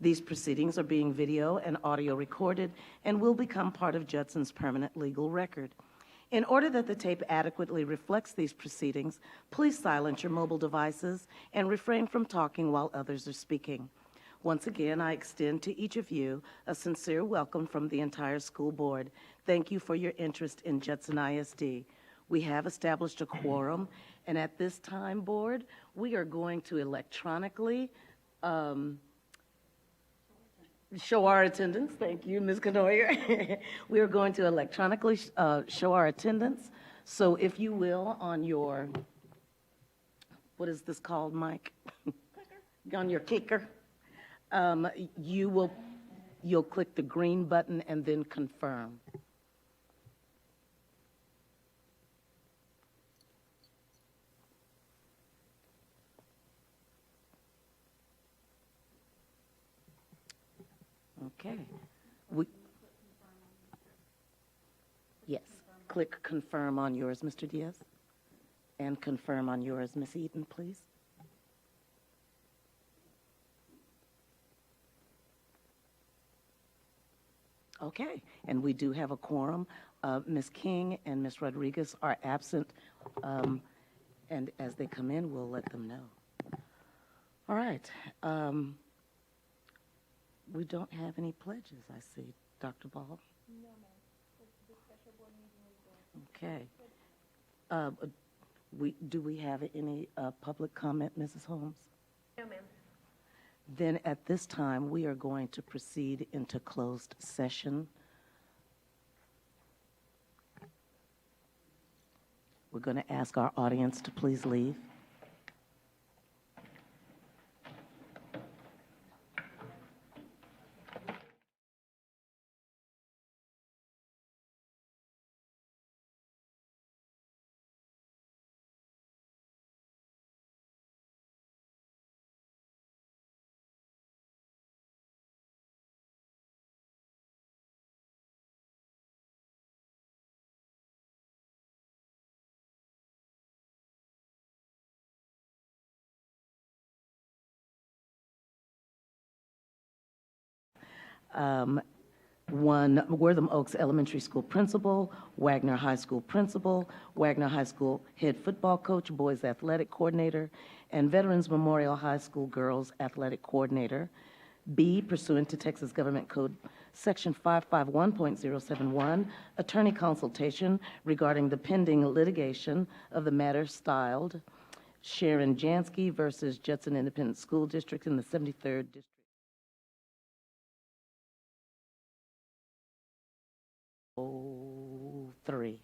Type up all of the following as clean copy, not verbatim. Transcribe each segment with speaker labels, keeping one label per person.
Speaker 1: These proceedings are being video and audio recorded and will become part of Judson's permanent legal record. In order that the tape adequately reflects these proceedings, please silence your mobile devices and refrain from talking while others are speaking. Once again, I extend to each of you a sincere welcome from the entire school board. Thank you for your interest in Judson ISD. We have established a quorum, and at this time, board, we are going to electronically show our attendance. Thank you, Ms. Canoyer. We are going to electronically show our attendance. So if you will, on your, what is this called, Mike? On your clicker, you'll click the green button and then confirm. Okay. Yes, click confirm on yours, Mr. Diaz, and confirm on yours, Ms. Eaton, please. Okay, and we do have a quorum. Ms. King and Ms. Rodriguez are absent, and as they come in, we'll let them know. All right. We don't have any pledges, I see. Dr. Ball? No, ma'am. The special board meeting is okay. Do we have any public comment, Mrs. Holmes?
Speaker 2: No, ma'am.
Speaker 1: Then at this time, we are going to proceed into closed session. We're going to ask our audience to please leave. One, Wortham Oaks Elementary School Principal, Wagner High School Principal, Wagner High School Head Football Coach, Boys Athletic Coordinator, and Veterans Memorial High School Girls Athletic Coordinator. B, pursuant to Texas Government Code Section 551.071, attorney consultation regarding the pending litigation of the matter styled Sharon Jansky versus Judson Independent School District in the 73rd District. Three.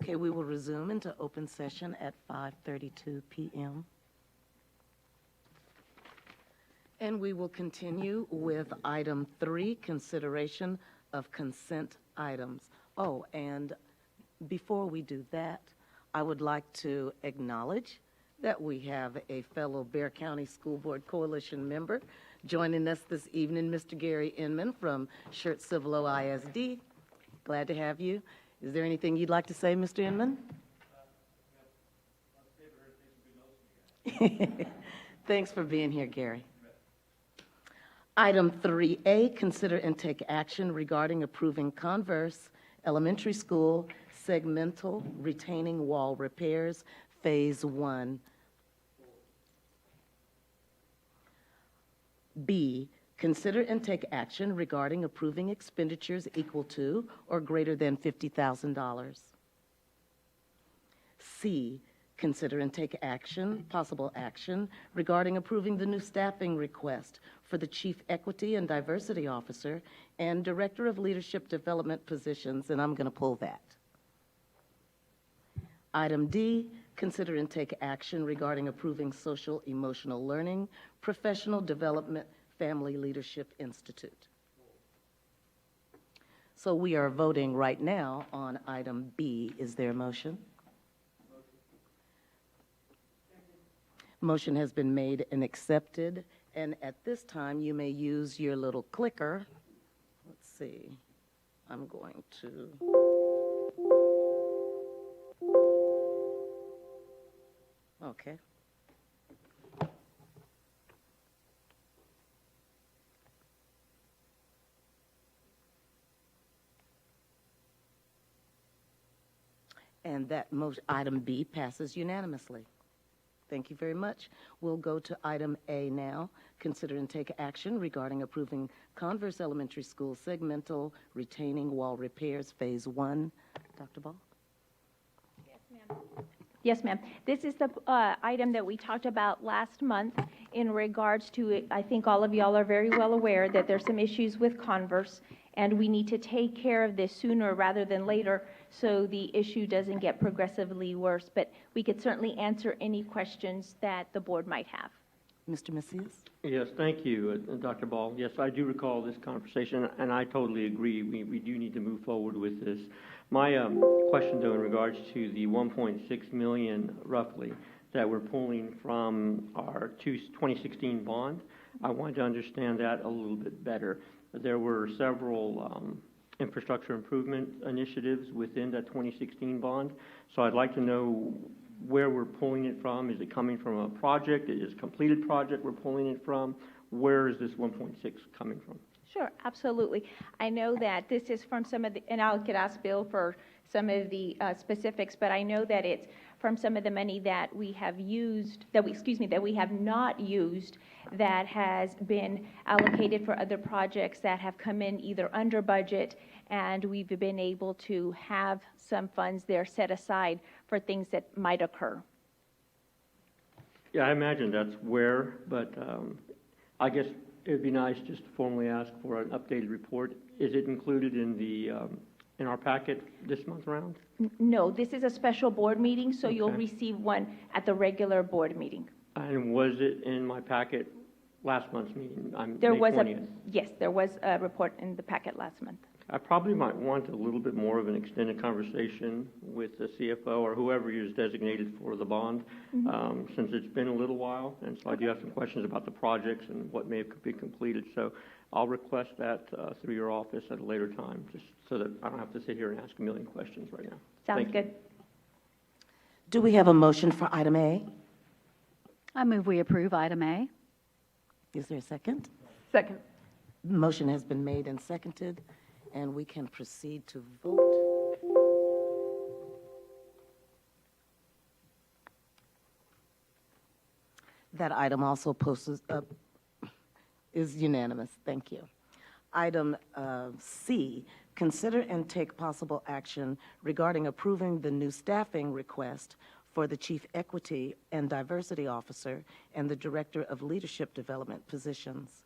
Speaker 1: Okay, we will resume into open session at 5:32 p.m. And we will continue with item 3, consideration of consent items. Oh, and before we do that, I would like to acknowledge that we have a fellow Bexar County School Board Coalition member joining us this evening, Mr. Gary Inman from Shirt Civil ISD. Glad to have you. Is there anything you'd like to say, Mr. Inman? Thanks for being here, Gary. Item 3A, consider and take action regarding approving Converse Elementary School segmental retaining wall repairs, Phase 1. B, consider and take action regarding approving expenditures equal to or greater than $50,000. C, consider and take action, possible action, regarding approving the new staffing request for the Chief Equity and Diversity Officer and Director of Leadership Development positions, and I'm going to pull that. Item D, consider and take action regarding approving Social Emotional Learning, Professional Development, Family Leadership Institute. So we are voting right now on item B. Is there a motion? Motion has been made and accepted, and at this time you may use your little clicker. Let's see. I'm going to. Okay. And that item B passes unanimously. Thank you very much. We'll go to item A now. Consider and take action regarding approving Converse Elementary School segmental retaining wall repairs, Phase 1. Dr. Ball?
Speaker 2: Yes, ma'am. Yes, ma'am. This is the item that we talked about last month in regards to, I think all of y'all are very well aware that there's some issues with Converse, and we need to take care of this sooner rather than later so the issue doesn't get progressively worse. But we could certainly answer any questions that the board might have.
Speaker 1: Mr. Macias?
Speaker 3: Yes, thank you, Dr. Ball. Yes, I do recall this conversation, and I totally agree. We do need to move forward with this. My question, though, in regards to the $1.6 million, roughly, that we're pulling from our 2016 bond, I wanted to understand that a little bit better. There were several infrastructure improvement initiatives within that 2016 bond, so I'd like to know where we're pulling it from. Is it coming from a project? Is it a completed project we're pulling it from? Where is this 1.6 coming from?
Speaker 2: Sure, absolutely. I know that this is from some of the, and I could ask Bill for some of the specifics, but I know that it's from some of the money that we have used, that we have not used, that has been allocated for other projects that have come in either under budget, and we've been able to have some funds there set aside for things that might occur.
Speaker 3: Yeah, I imagine that's where, but I guess it'd be nice just to formally ask for an updated report. Is it included in the in our packet this month round?
Speaker 2: No, this is a special board meeting, so
Speaker 3: Okay.
Speaker 2: you'll receive one at the regular board meeting.
Speaker 3: And was it in my packet last month's meeting?
Speaker 2: There
Speaker 3: May
Speaker 2: was
Speaker 3: 20th?
Speaker 2: yes, there was a report in the packet last month.
Speaker 3: I probably might want a little bit more of an extended conversation with the CFO or whoever is designated for the bond, since it's been a little while, and so I do have some questions about the projects and what may have been completed. So I'll request that through your office at a later time, just so that I don't have to sit here and ask a million questions right now.
Speaker 2: Sounds good.
Speaker 1: Do we have a motion for item A?
Speaker 4: I move we approve item A.
Speaker 1: Is there a second?
Speaker 2: Second.
Speaker 1: Motion has been made and seconded, and we can proceed to vote. That item also is unanimous. Thank you. Item C, consider and take possible action regarding approving the new staffing request for the Chief Equity and Diversity Officer and the Director of Leadership Development positions.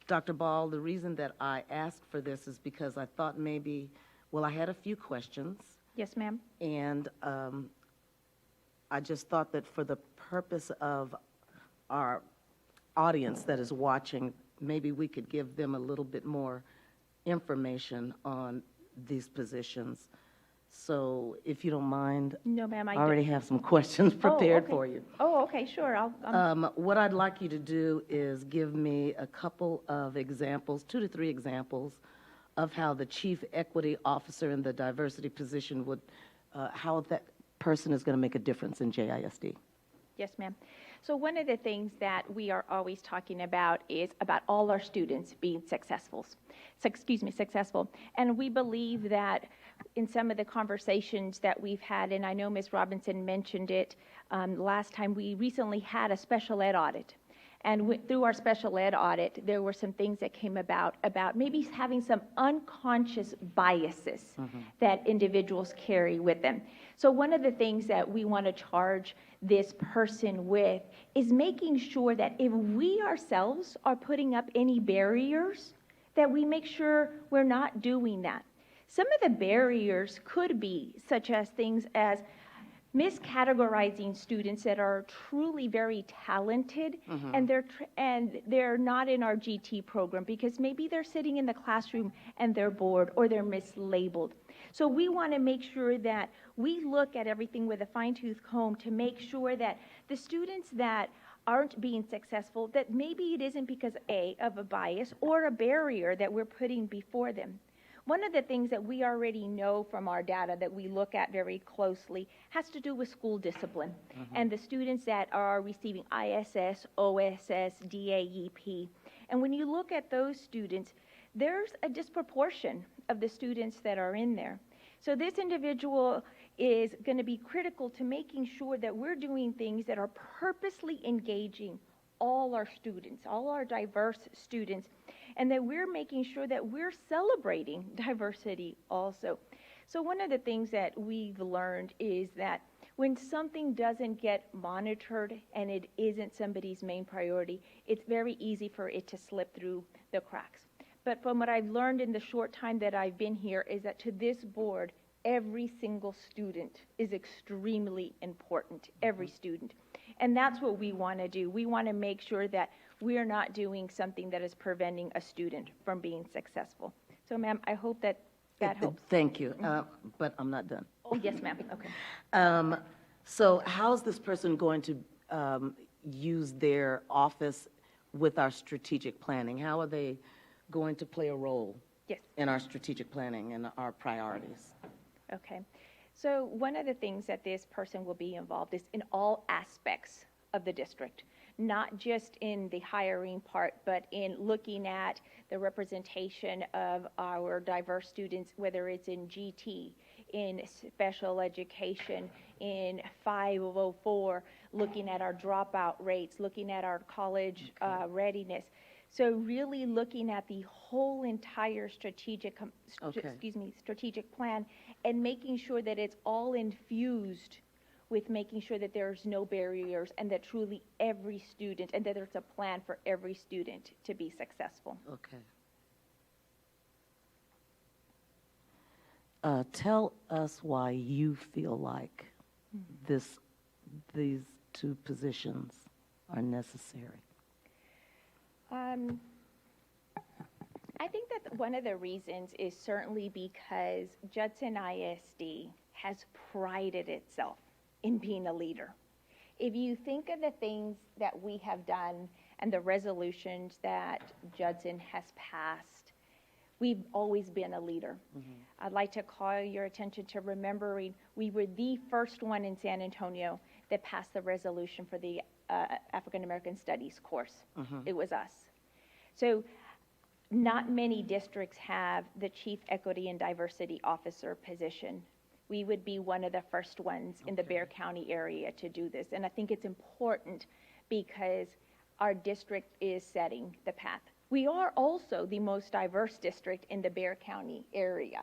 Speaker 1: Dr. Ball, the reason that I asked for this is because I thought maybe Well, I had a few questions,
Speaker 2: Yes, ma'am.
Speaker 1: and I just thought that for the purpose of our audience that is watching, maybe we could give them a little bit more information on these positions. So if you don't mind,
Speaker 2: No, ma'am,
Speaker 1: I
Speaker 2: I
Speaker 1: already have some questions prepared
Speaker 2: okay.
Speaker 1: for you.
Speaker 2: Oh, okay, sure.
Speaker 1: What I'd like you to do is give me a couple of examples, 2 to 3 examples, of how the chief equity officer in the diversity position would, how that person is going to make a difference in JISD.
Speaker 2: Yes, ma'am. So one of the things that we are always talking about is about all our students being successful. And we believe that in some of the conversations that we've had, and I know Ms. Robinson mentioned it last time, we recently had a special ed audit. And through our special ed audit, there were some things that came about maybe having some unconscious biases that individuals carry with them. So one of the things that we want to charge this person with is making sure that if we ourselves are putting up any barriers, that we make sure we're not doing that. Some of the barriers could be such as things as miscategorizing students that are truly very talented and they're not in our GT program because maybe they're sitting in the classroom and they're bored or they're mislabeled. So we want to make sure that we look at everything with a fine-tooth comb to make sure that the students that aren't being successful, that maybe it isn't because of a bias or a barrier that we're putting before them. One of the things that we already know from our data that we look at very closely has to do with school discipline and the students that are receiving ISS, OSS, DAEP. And when you look at those students, there's a disproportion of the students that are in there. So this individual is going to be critical to making sure that we're doing things that are purposely engaging all our students, all our diverse students, and that we're making sure that we're celebrating diversity also. So one of the things that we've learned is that when something doesn't get monitored and it isn't somebody's main priority, it's very easy for it to slip through the cracks. But from what I've learned in the short time that I've been here is that to this board, every single student is extremely important, every student. And that's what we want to do. We want to make sure that we are not doing something that is preventing a student from being successful. So, ma'am, I hope that helps.
Speaker 1: Thank you, but I'm not done.
Speaker 2: Oh, yes, ma'am. Okay.
Speaker 1: So how's this person going to use their office with our strategic planning? How are they going to play a role
Speaker 2: Yes.
Speaker 1: in our strategic planning and our priorities?
Speaker 2: Okay. So one of the things that this person will be involved is in all aspects of the district, not just in the hiring part, but in looking at the representation of our diverse students, whether it's in GT, in special education, in 504, looking at our dropout rates, looking at our college readiness. So really looking at the whole entire strategic plan and making sure that it's all infused with making sure that there's no barriers and that truly every student, and that there's a plan for every student to be successful.
Speaker 1: Okay. Tell us why you feel like these 2 positions are necessary.
Speaker 2: I think that one of the reasons is certainly because Judson ISD has prided itself in being a leader. If you think of the things that we have done and the resolutions that Judson has passed, we've always been a leader. I'd like to call your attention to remembering we were the first one in San Antonio that passed the resolution for the African American Studies course. It was us. So not many districts have the Chief Equity and Diversity Officer position. We would be one of the first ones in the Bexar County area to do this. And I think it's important because our district is setting the path. We are also the most diverse district in the Bexar County area.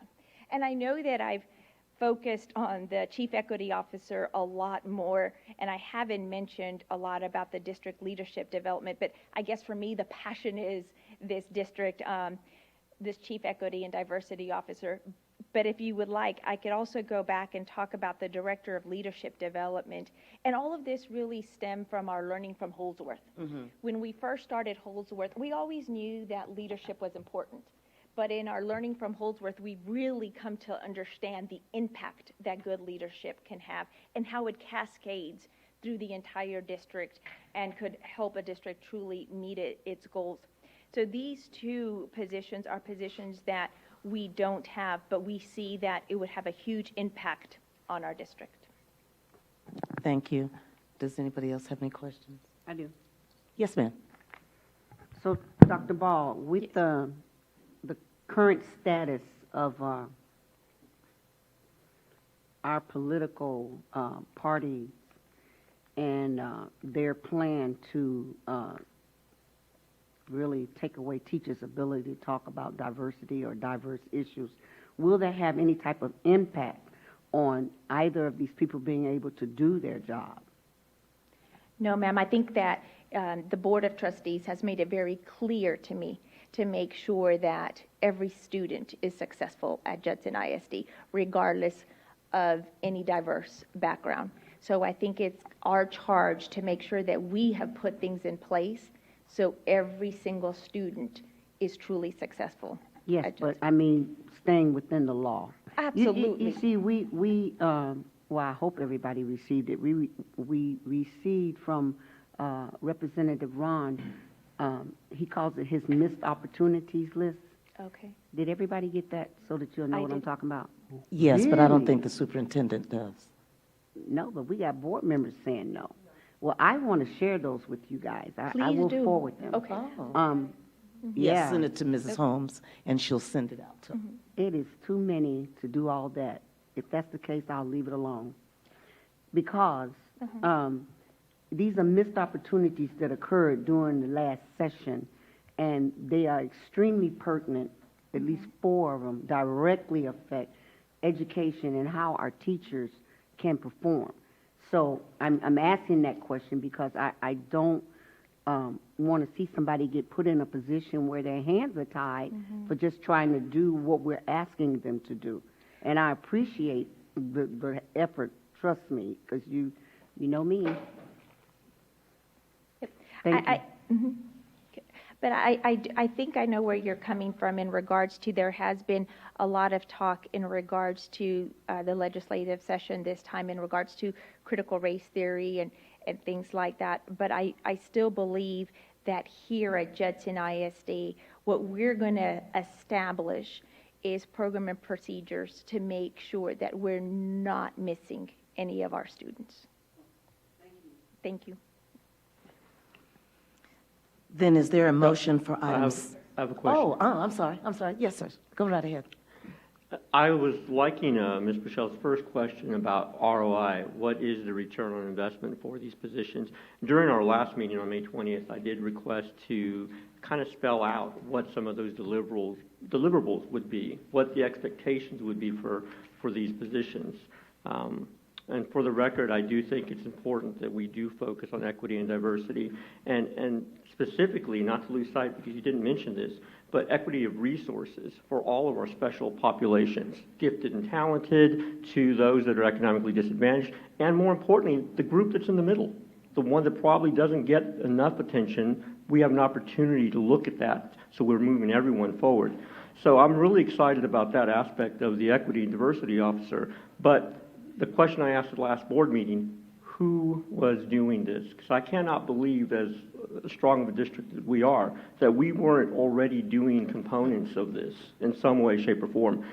Speaker 2: And I know that I've focused on the Chief Equity Officer a lot more, and I haven't mentioned a lot about the district leadership development, but I guess for me the passion is this district, this Chief Equity and Diversity Officer But if you would like, I could also go back and talk about the Director of Leadership Development. And all of this really stemmed from our learning from Holdsworth. When we first started Holdsworth, we always knew that leadership was important. But in our learning from Holdsworth, we really come to understand the impact that good leadership can have and how it cascades through the entire district and could help a district truly meet its goals. So these two positions are positions that we don't have, but we see that it would have a huge impact on our district.
Speaker 1: Thank you. Does anybody else have any questions?
Speaker 5: I do.
Speaker 1: Yes, ma'am.
Speaker 5: So, Dr. Ball, with the current status of our political parties and their plan to really take away teachers' ability to talk about diversity or diverse issues, will that have any type of impact on either of these people being able to do their job?
Speaker 2: No, ma'am. I think that the Board of Trustees has made it very clear to me to make sure that every student is successful at Judson ISD, regardless of any diverse background. So I think it's our charge to make sure that we have put things in place so every single student is truly successul.
Speaker 5: Yes, but I mean, staying within the law.
Speaker 2: Absolutely.
Speaker 5: You see, well, I hope everybody received it. We received from Representative Ron, he calls it his missed opportunities list.
Speaker 2: Okay.
Speaker 5: Did everybody get that so that you'll know what I'm
Speaker 2: did.
Speaker 5: talking about?
Speaker 1: Yes, but I don't
Speaker 5: Really?
Speaker 1: think the superintendent does.
Speaker 5: No, but we got board members saying no. Well, I want to share those with you guys. I
Speaker 2: Please
Speaker 5: will
Speaker 2: do.
Speaker 5: forward them.
Speaker 2: Okay.
Speaker 1: Yes,
Speaker 5: Yeah,
Speaker 1: send it to Mrs. Holmes, and she'll send it out to them.
Speaker 5: it is too many to do all that. If that's the case, I'll leave it alone. Because these are missed opportunities that occurred during the last session, and they are extremely pertinent. At least 4 of them directly affect education and how our teachers can perform. So I'm asking that question because I don't want to see somebody get put in a position where their hands are tied for just trying to do what we're asking them to do. And I appreciate the effort, trust me, because you know me. Thank you.
Speaker 2: But I think I know where you're coming from in regards to there has been a lot of talk in regards to the legislative session this time in regards to critical race theory and things like that. But I still believe that here at Judson ISD, what we're going to establish is program and procedures to make sure that we're not missing any of our students. Thank you.
Speaker 1: Then is there a motion for items?
Speaker 3: I have a question.
Speaker 1: I'm sorry. Yes, sir. Go right ahead.
Speaker 3: I was liking Ms. Michelle's first question about ROI. What is the return on investment for these positions? During our last meeting on May 20th, I did request to kind of spell out what some of those deliverables would be, what the expectations would be for these positions. And for the record, I do think it's important that we do focus on equity and diversity, and specifically, not to lose sight, because you didn't mention this, but equity of resources for all of our special populations, gifted and talented, to those that are economically disadvantaged, and more importantly, the group that's in the middle, the one that probably doesn't get enough attention. We have an opportunity to look at that, so we're moving everyone forward. So I'm really excited about that aspect of the equity and diversity officer, but the question I asked at the last board meeting, who was doing this? Because I cannot believe, as strong of a district as we are, that we weren't already doing components of this in some way, shape, or form.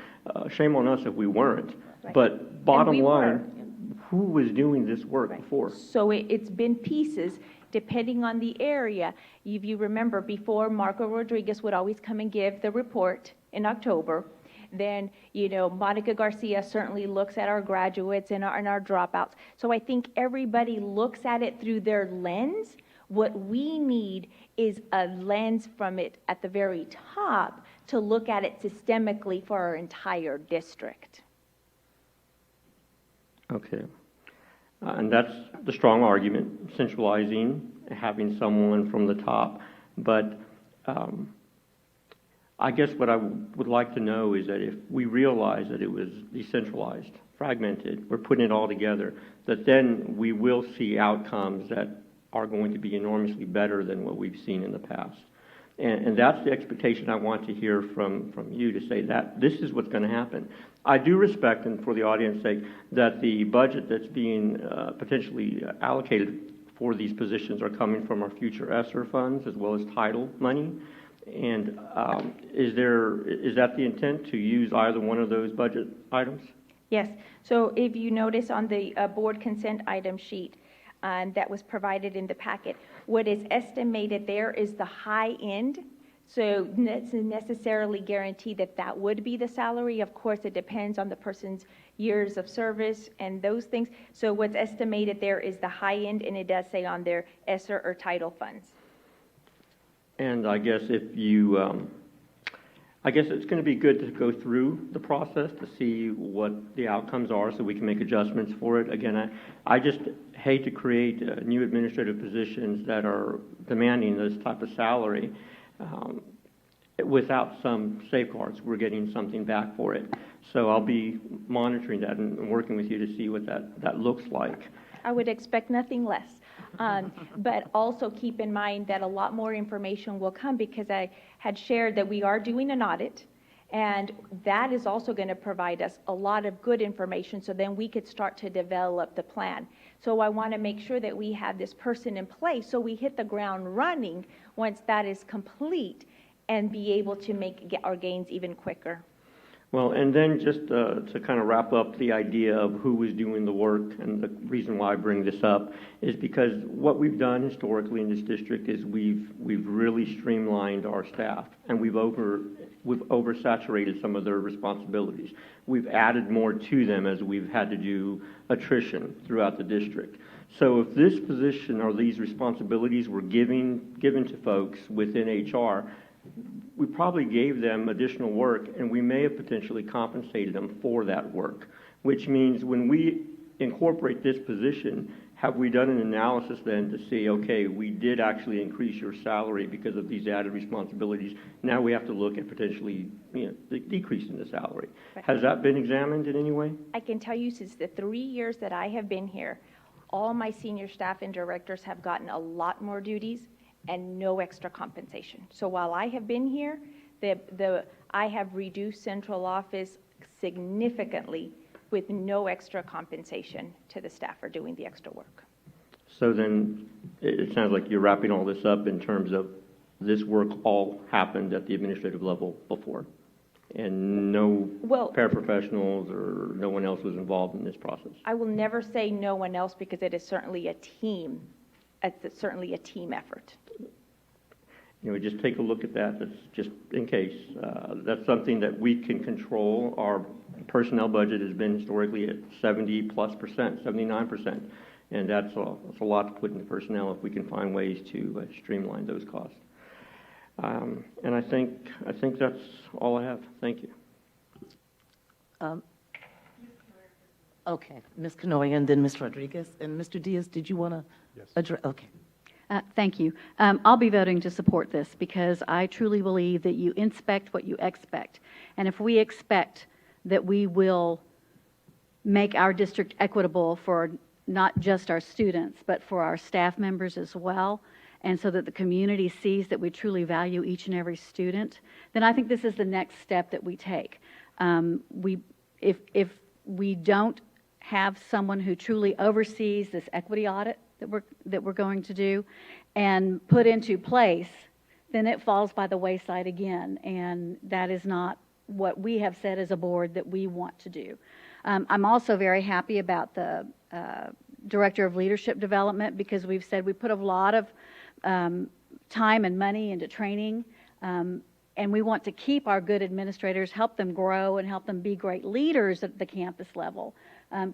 Speaker 3: Shame on us if we weren't.
Speaker 2: Right.
Speaker 3: But bottom
Speaker 2: we
Speaker 3: line, who was doing this work
Speaker 2: Right.
Speaker 3: before?
Speaker 2: So it's been pieces depending on the area. If you remember, before, Marco Rodriguez would always come and give the report in October. Then, Monica Garcia certainly looks at our graduates and our dropouts. So I think everybody looks at it through their lens. What we need is a lens from it at the very top to look at it systemically for our entire district.
Speaker 3: Okay. And that's the strong argument, centralizing, having someone from the top. But I guess what I would like to know is that if we realize that it was decentralized, fragmented, we're putting it all together, that then we will see outcomes that are going to be enormously better than what we've seen in the past. And that's the expectation I want to hear from you, to say that this is what's going to happen. I do respect, and for the audience's sake, that the budget that's being potentially allocated for these positions are coming from our future ESSER funds as well as title money. And is that the intent, to use either one of those budget items?
Speaker 2: Yes. So if you notice on the board consent item sheet that was provided in the packet, what is estimated there is the high end. So it's necessarily guaranteed that that would be the salary. Of course, it depends on the person's years of service and those things. So what's estimated there is the high end, and it does say on their ESSER or title funds.
Speaker 3: And I guess if you, I guess it's going to be good to go through the process to see what the outcomes are so we can make adjustments for it. Again, I just hate to create new administrative positions that are demanding this type of salary without some safeguards. We're getting something back for it. So I'll be monitoring that and working with you to see what that looks like.
Speaker 2: I would expect nothing less. But also keep in mind that a lot more information will come, because I had shared that we are doing an audit, and that is also going to provide us a lot of good information, so then we could start to develop the plan. So I want to make sure that we have this person in place so we hit the ground running once that is complete, and be able to get our gains even quicker.
Speaker 3: Well, and then just to kind of wrap up the idea of who was doing the work, and the reason why I bring this up is because what we've done historically in this district is we've really streamlined our staff, and we've oversaturated some of their responsibilities. We've added more to them as we've had to do attrition throughout the district. So if this position or these responsibilities were given to folks within HR, we probably gave them additional work, and we may have potentially compensated them for that work, which means when we incorporate this position, have we done an analysis then to see, okay, we did actually increase your salary because of these added responsibilities. Now we have to look at potentially decreasing the salary.
Speaker 2: Right.
Speaker 3: Has that been examined in any way?
Speaker 2: I can tell you, since the 3 years that I have been here, all my senior staff and directors have gotten a lot more duties and no extra compensation. So while I have been here, I have reduced central office significantly with no extra compensation to the staff for doing the extra work.
Speaker 3: So then it sounds like you're wrapping all this up in terms of this work all happened at the administrative level before, and no paraprofessionals or no one else was involved in this process.
Speaker 2: I will never say no one else, because it is certainly a team. It's certainly a team effort.
Speaker 3: Just take a look at that. That's just in case. That's something that we can control. Our personnel budget has been historically at 70+%, 79%, and that's a lot to put into personnel if we can find ways to streamline those costs. And I think that's all I have. Thank you.
Speaker 1: Okay, Ms. Canoia, and then Ms. Rodriguez. And Mr. Diaz, did you want to address? Okay.
Speaker 4: Thank you. I'll be voting to support this, because I truly believe that you inspect what you expect. And if we expect that we will make our district equitable for not just our students, but for our staff members as well, and so that the community sees that we truly value each and every student, then I think this is the next step that we take. If we don't have someone who truly oversees this equity audit that we're going to do and put into place, then it falls by the wayside again, and that is not what we have said as a board that we want to do. I'm also very happy about the Director of Leadership Development, because we've said we put a lot of time and money into training, and we want to keep our good administrators, help them grow, and help them be great leaders at the campus level,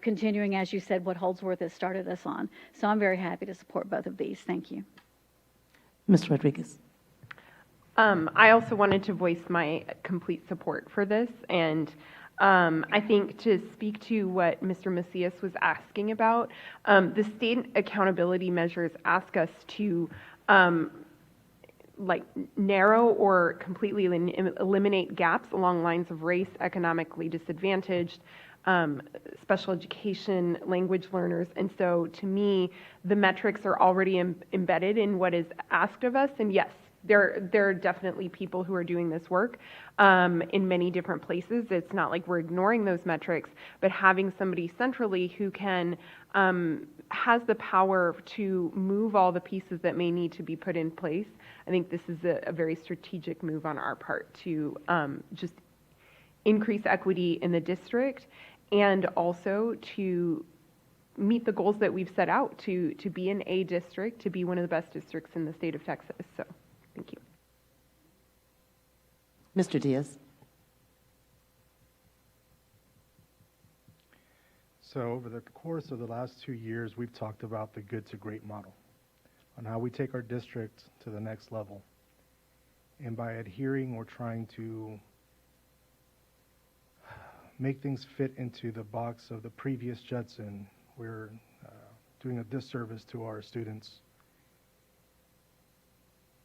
Speaker 4: continuing, as you said, what Holdsworth has started us on. So I'm very happy to support both of these. Thank you.
Speaker 1: Ms. Rodriguez.
Speaker 6: I also wanted to voice my complete support for this, and I think to speak to what Mr. Macias was asking about, the state accountability measures ask us to like narrow or completely eliminate gaps along lines of race, economically disadvantaged, special education, language learners. And so to me, the metrics are already embedded in what is asked of us. And yes, there are definitely people who are doing this work in many different places. It's not like we're ignoring those metrics, but having somebody centrally who can has the power to move all the pieces that may need to be put in place. I think this is a very strategic move on our part to just increase equity in the district and also to meet the goals that we've set out to be an A district, to be one of the best districts in the state of Texas. So, thank you.
Speaker 1: Mr. Diaz.
Speaker 7: So over the course of the last 2 years, we've talked about the good to great model on how we take our district to the next level. And by adhering or trying to make things fit into the box of the previous Judson, we're doing a disservice to our students.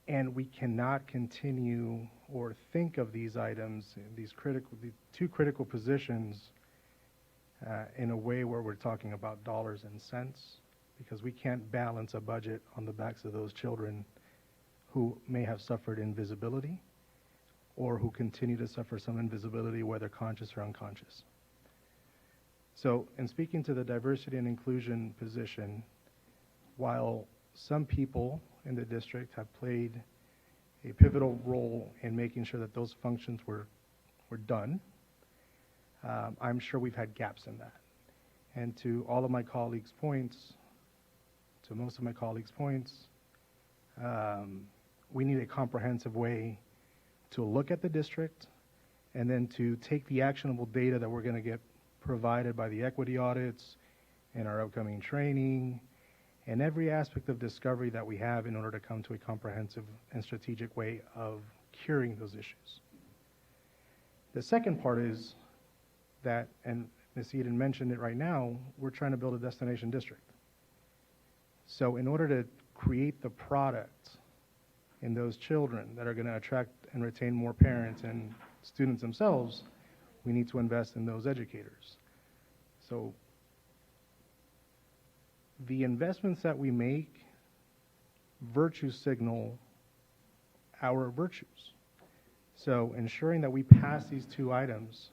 Speaker 7: And we cannot continue or think of these items, the two critical positions, in a way where we're talking about dollars and cents, because we can't balance a budget on the backs of those children who may have suffered invisibility or who continue to suffer some invisibility, whether conscious or unconscious. So in speaking to the diversity and inclusion position, while some people in the district have played a pivotal role in making sure that those functions were done, I'm sure we've had gaps in that. And to all of my colleagues' points, to most of my colleagues' points, we need a comprehensive way to look at the district and then to take the actionable data that we're going to get provided by the equity audits and our upcoming training and every aspect of discovery that we have in order to come to a comprehensive and strategic way of curing those issues. The second part is that, and Ms. Eden mentioned it right now, we're trying to build a destination district. So in order to create the product in those children that are going to attract and retain more parents and students themselves, we need to invest in those educators. So the investments that we make virtue signal our virtues. So ensuring that we pass these two items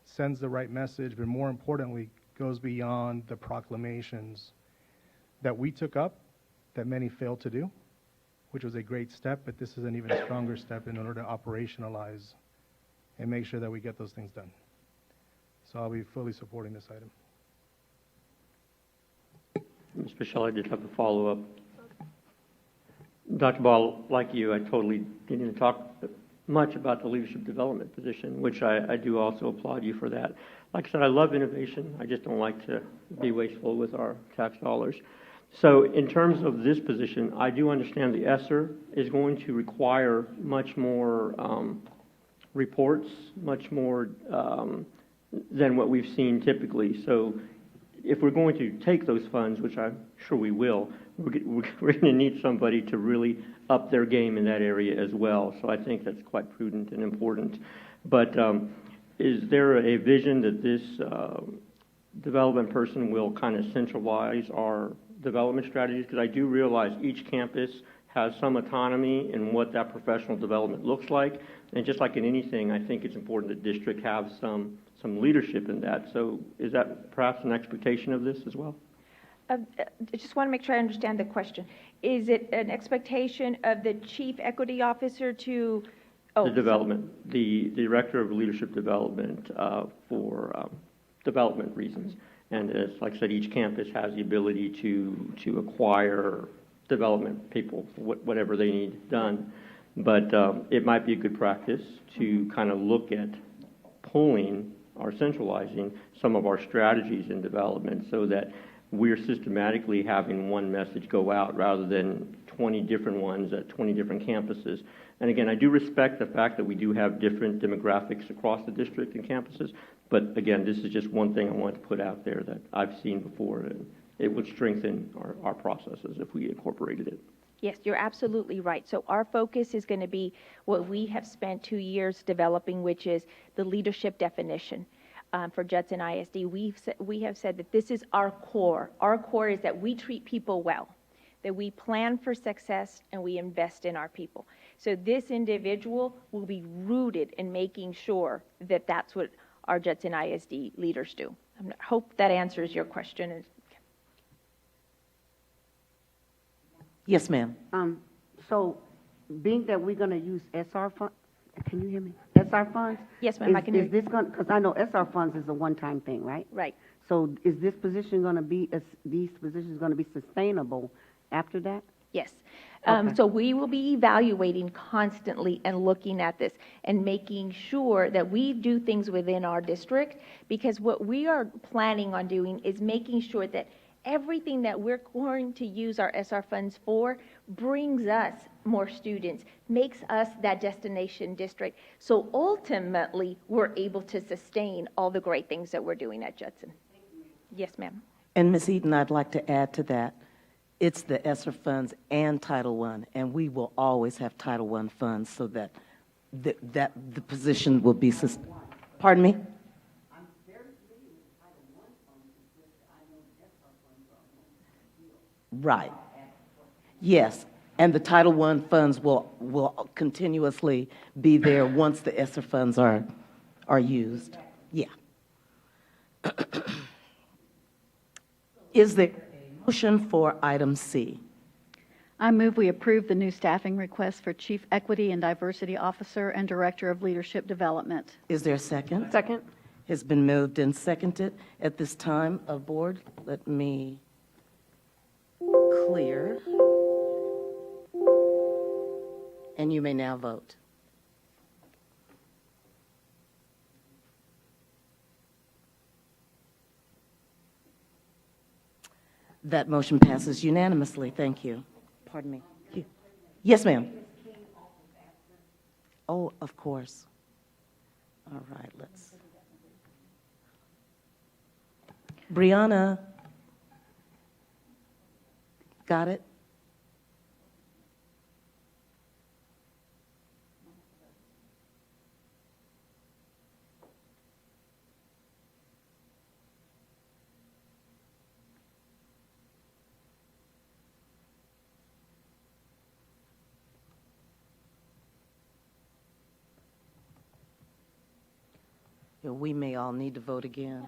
Speaker 7: sends the right message, but more importantly, goes beyond the proclamations that we took up that many failed to do, which was a great step, but this is an even stronger step in order to operationalize and make sure that we get those things done. So I'll be fully supporting this item.
Speaker 3: Ms. Michelle, I did have a follow-up. Dr. Ball, like you, I totally didn't even talk much about the leadership development position, which I do also applaud you for that. Like I said, I love innovation. I just don't like to be wasteful with our tax dollars. So in terms of this position, I do understand the ESSER is going to require much more reports, much more than what we've seen typically. So if we're going to take those funds, which I'm sure we will, we're going to need somebody to really up their game in that area as well. So I think that's quite prudent and important. But is there a vision that this development person will kind of centralize our development strategies? Because I do realize each campus has some autonomy in what that professional development looks like. And just like in anything, I think it's important that district have some leadership in that. So is that perhaps an expectation of this as well?
Speaker 2: I just want to make sure I understand the question. Is it an expectation of the chief equity officer to...
Speaker 3: The development, the director of leadership development for development reasons. And as, like I said, each campus has the ability to acquire development people, whatever they need done. But it might be a good practice to kind of look at pulling or centralizing some of our strategies in development so that we're systematically having one message go out rather than 20 different ones at 20 different campuses. And again, I do respect the fact that we do have different demographics across the district and campuses, but again, this is just one thing I want to put out there that I've seen before, and it would strengthen our processes if we incorporated it.
Speaker 2: Yes, you're absolutely right. So our focus is going to be what we have spent 2 years developing, which is the leadership definition for Judson ISD. We have said that this is our core. Our core is that we treat people well, that we plan for success, and we invest in our people. So this individual will be rooted in making sure that that's what our Judson ISD leaders do. I hope that answers your question.
Speaker 1: Yes, ma'am.
Speaker 5: So, being that we're going to use SR fund, can you hear me? SR funds?
Speaker 2: Yes, ma'am, I can hear
Speaker 5: Is this going, because I know SR funds is a one-time thing, right?
Speaker 2: Right.
Speaker 5: So is this position going to be, these positions going to be sustainable after that?
Speaker 2: Yes.
Speaker 5: Okay.
Speaker 2: So we will be evaluating constantly and looking at this and making sure that we do things within our district, because what we are planning on doing is making sure that everything that we're going to use our SR funds for brings us more students, makes us that destination district. So ultimately, we're able to sustain all the great things that we're doing at Judson. Yes, ma'am.
Speaker 1: And Ms. Eaton, I'd like to add to that. It's the ESSER funds and Title I, and we will always have Title I funds so that the position will be, pardon me? Right. Yes, and the Title I funds will continuously be there once the ESSER funds are used. Yeah. Is there a motion for item C?
Speaker 4: I move we approve the new staffing request for Chief Equity and Diversity Officer and Director of Leadership Development.
Speaker 1: Is there a second?
Speaker 6: Second?
Speaker 1: Has been moved and seconded. At this time, board, let me clear. And you may now vote. That motion passes unanimously. Thank you. Pardon me. Yes, ma'am. Oh, of course. All right, let's. Brianna. Got it? Yeah, we may all need to vote again.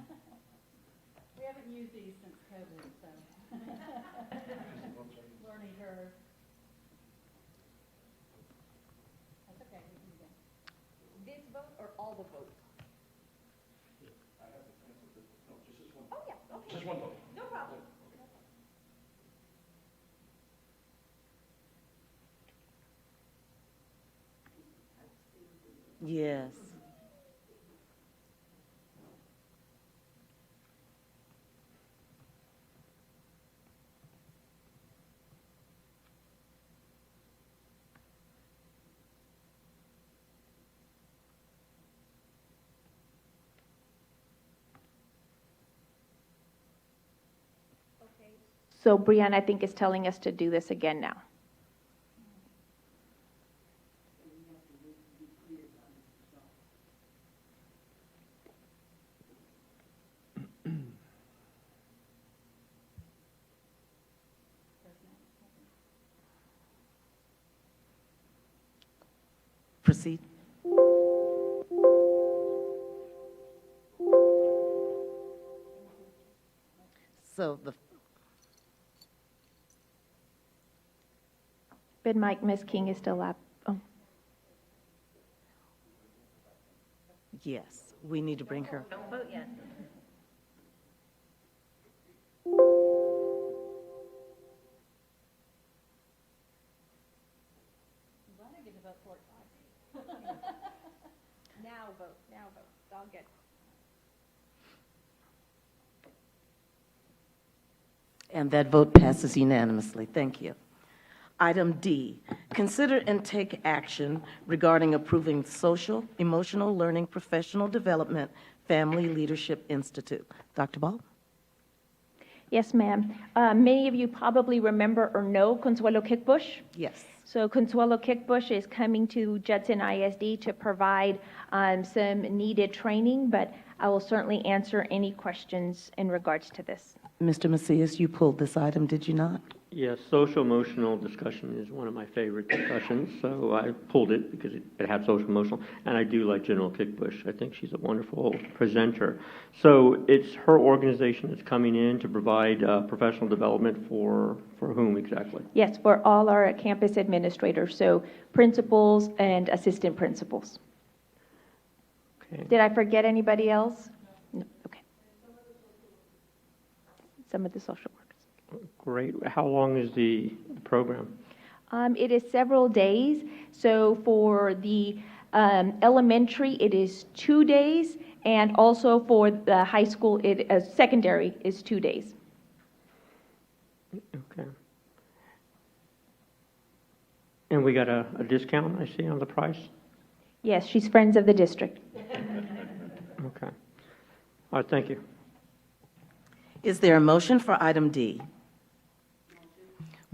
Speaker 4: We haven't used these since COVID, so. Learning curve. That's okay, we can go.
Speaker 2: This vote or all the votes? Oh, yeah, okay. Just one vote. No problem.
Speaker 1: Yes.
Speaker 2: So Brianna, I think, is telling us to do this again now.
Speaker 1: Proceed. So the
Speaker 2: But Mike, Ms. King is still up. Oh,
Speaker 1: yes, we need to bring her.
Speaker 2: don't vote yet. Now vote, it's all good.
Speaker 1: And that vote passes unanimously. Thank you. Item D, consider and take action regarding approving Social Emotional Learning Professional Development Family Leadership Institute. Dr. Ball?
Speaker 2: Yes, ma'am. Many of you probably remember or know Consuelo Kickbush.
Speaker 1: Yes.
Speaker 2: So Consuelo Kickbush is coming to Judson ISD to provide some needed training, but I will certainly answer any questions in regards to this.
Speaker 1: Mr. Macias, you pulled this item, did you not?
Speaker 3: Yes, social-emotional discussion is one of my favorite discussions, so I pulled it because it had social-emotional, and I do like General Kickbush. I think she's a wonderful presenter. So it's her organization that's coming in to provide professional development for whom exactly?
Speaker 2: Yes, for all our campus administrators, so principals and assistant principals.
Speaker 3: Okay.
Speaker 2: Did I forget anybody else? No, okay. Some of the social workers.
Speaker 3: Great. How long is the program?
Speaker 2: It is several days. So for the elementary, it is 2 days, and also for the high school, secondary is 2 days.
Speaker 3: Okay. And we got a discount, I see, on the price?
Speaker 2: Yes, she's Friends of the District.
Speaker 3: Okay. All right, thank you.
Speaker 1: Is there a motion for item D?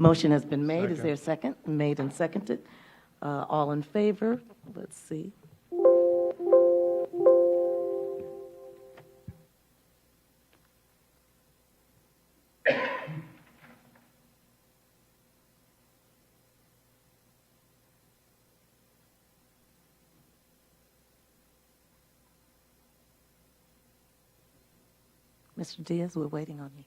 Speaker 1: Motion has been made. Is
Speaker 7: Second.
Speaker 1: there a second? Made and seconded. All in favor? Let's see. Mr. Diaz, we're waiting on you.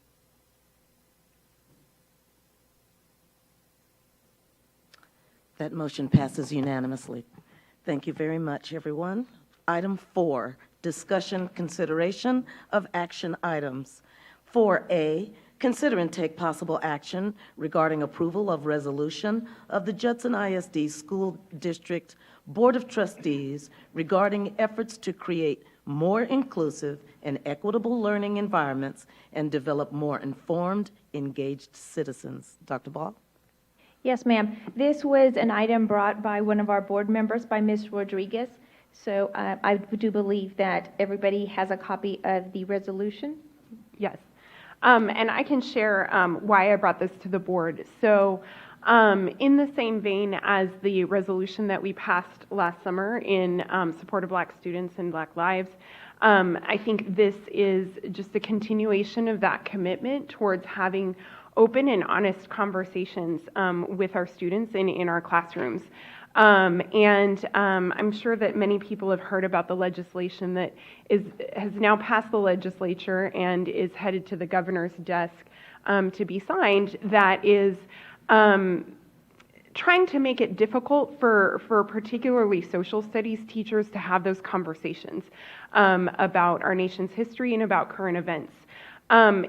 Speaker 1: That motion passes unanimously. Thank you very much, everyone. Item 4, discussion, consideration of action items. 4A, consider and take possible action regarding approval of resolution of the Judson ISD School District Board of Trustees regarding efforts to create more inclusive and equitable learning environments and develop more informed, engaged citizens. Dr. Ball?
Speaker 2: Yes, ma'am. This was an item brought by one of our board members, by Ms. Rodriguez. So I do believe that everybody has a copy of the resolution.
Speaker 6: Yes. And I can share why I brought this to the board. So in the same vein as the resolution that we passed last summer in support of Black students and Black lives, I think this is just a continuation of that commitment towards having open and honest conversations with our students in our classrooms. And I'm sure that many people have heard about the legislation that has now passed the legislature and is headed to the governor's desk to be signed, that is trying to make it difficult for particularly social studies teachers to have those conversations about our nation's history and about current events.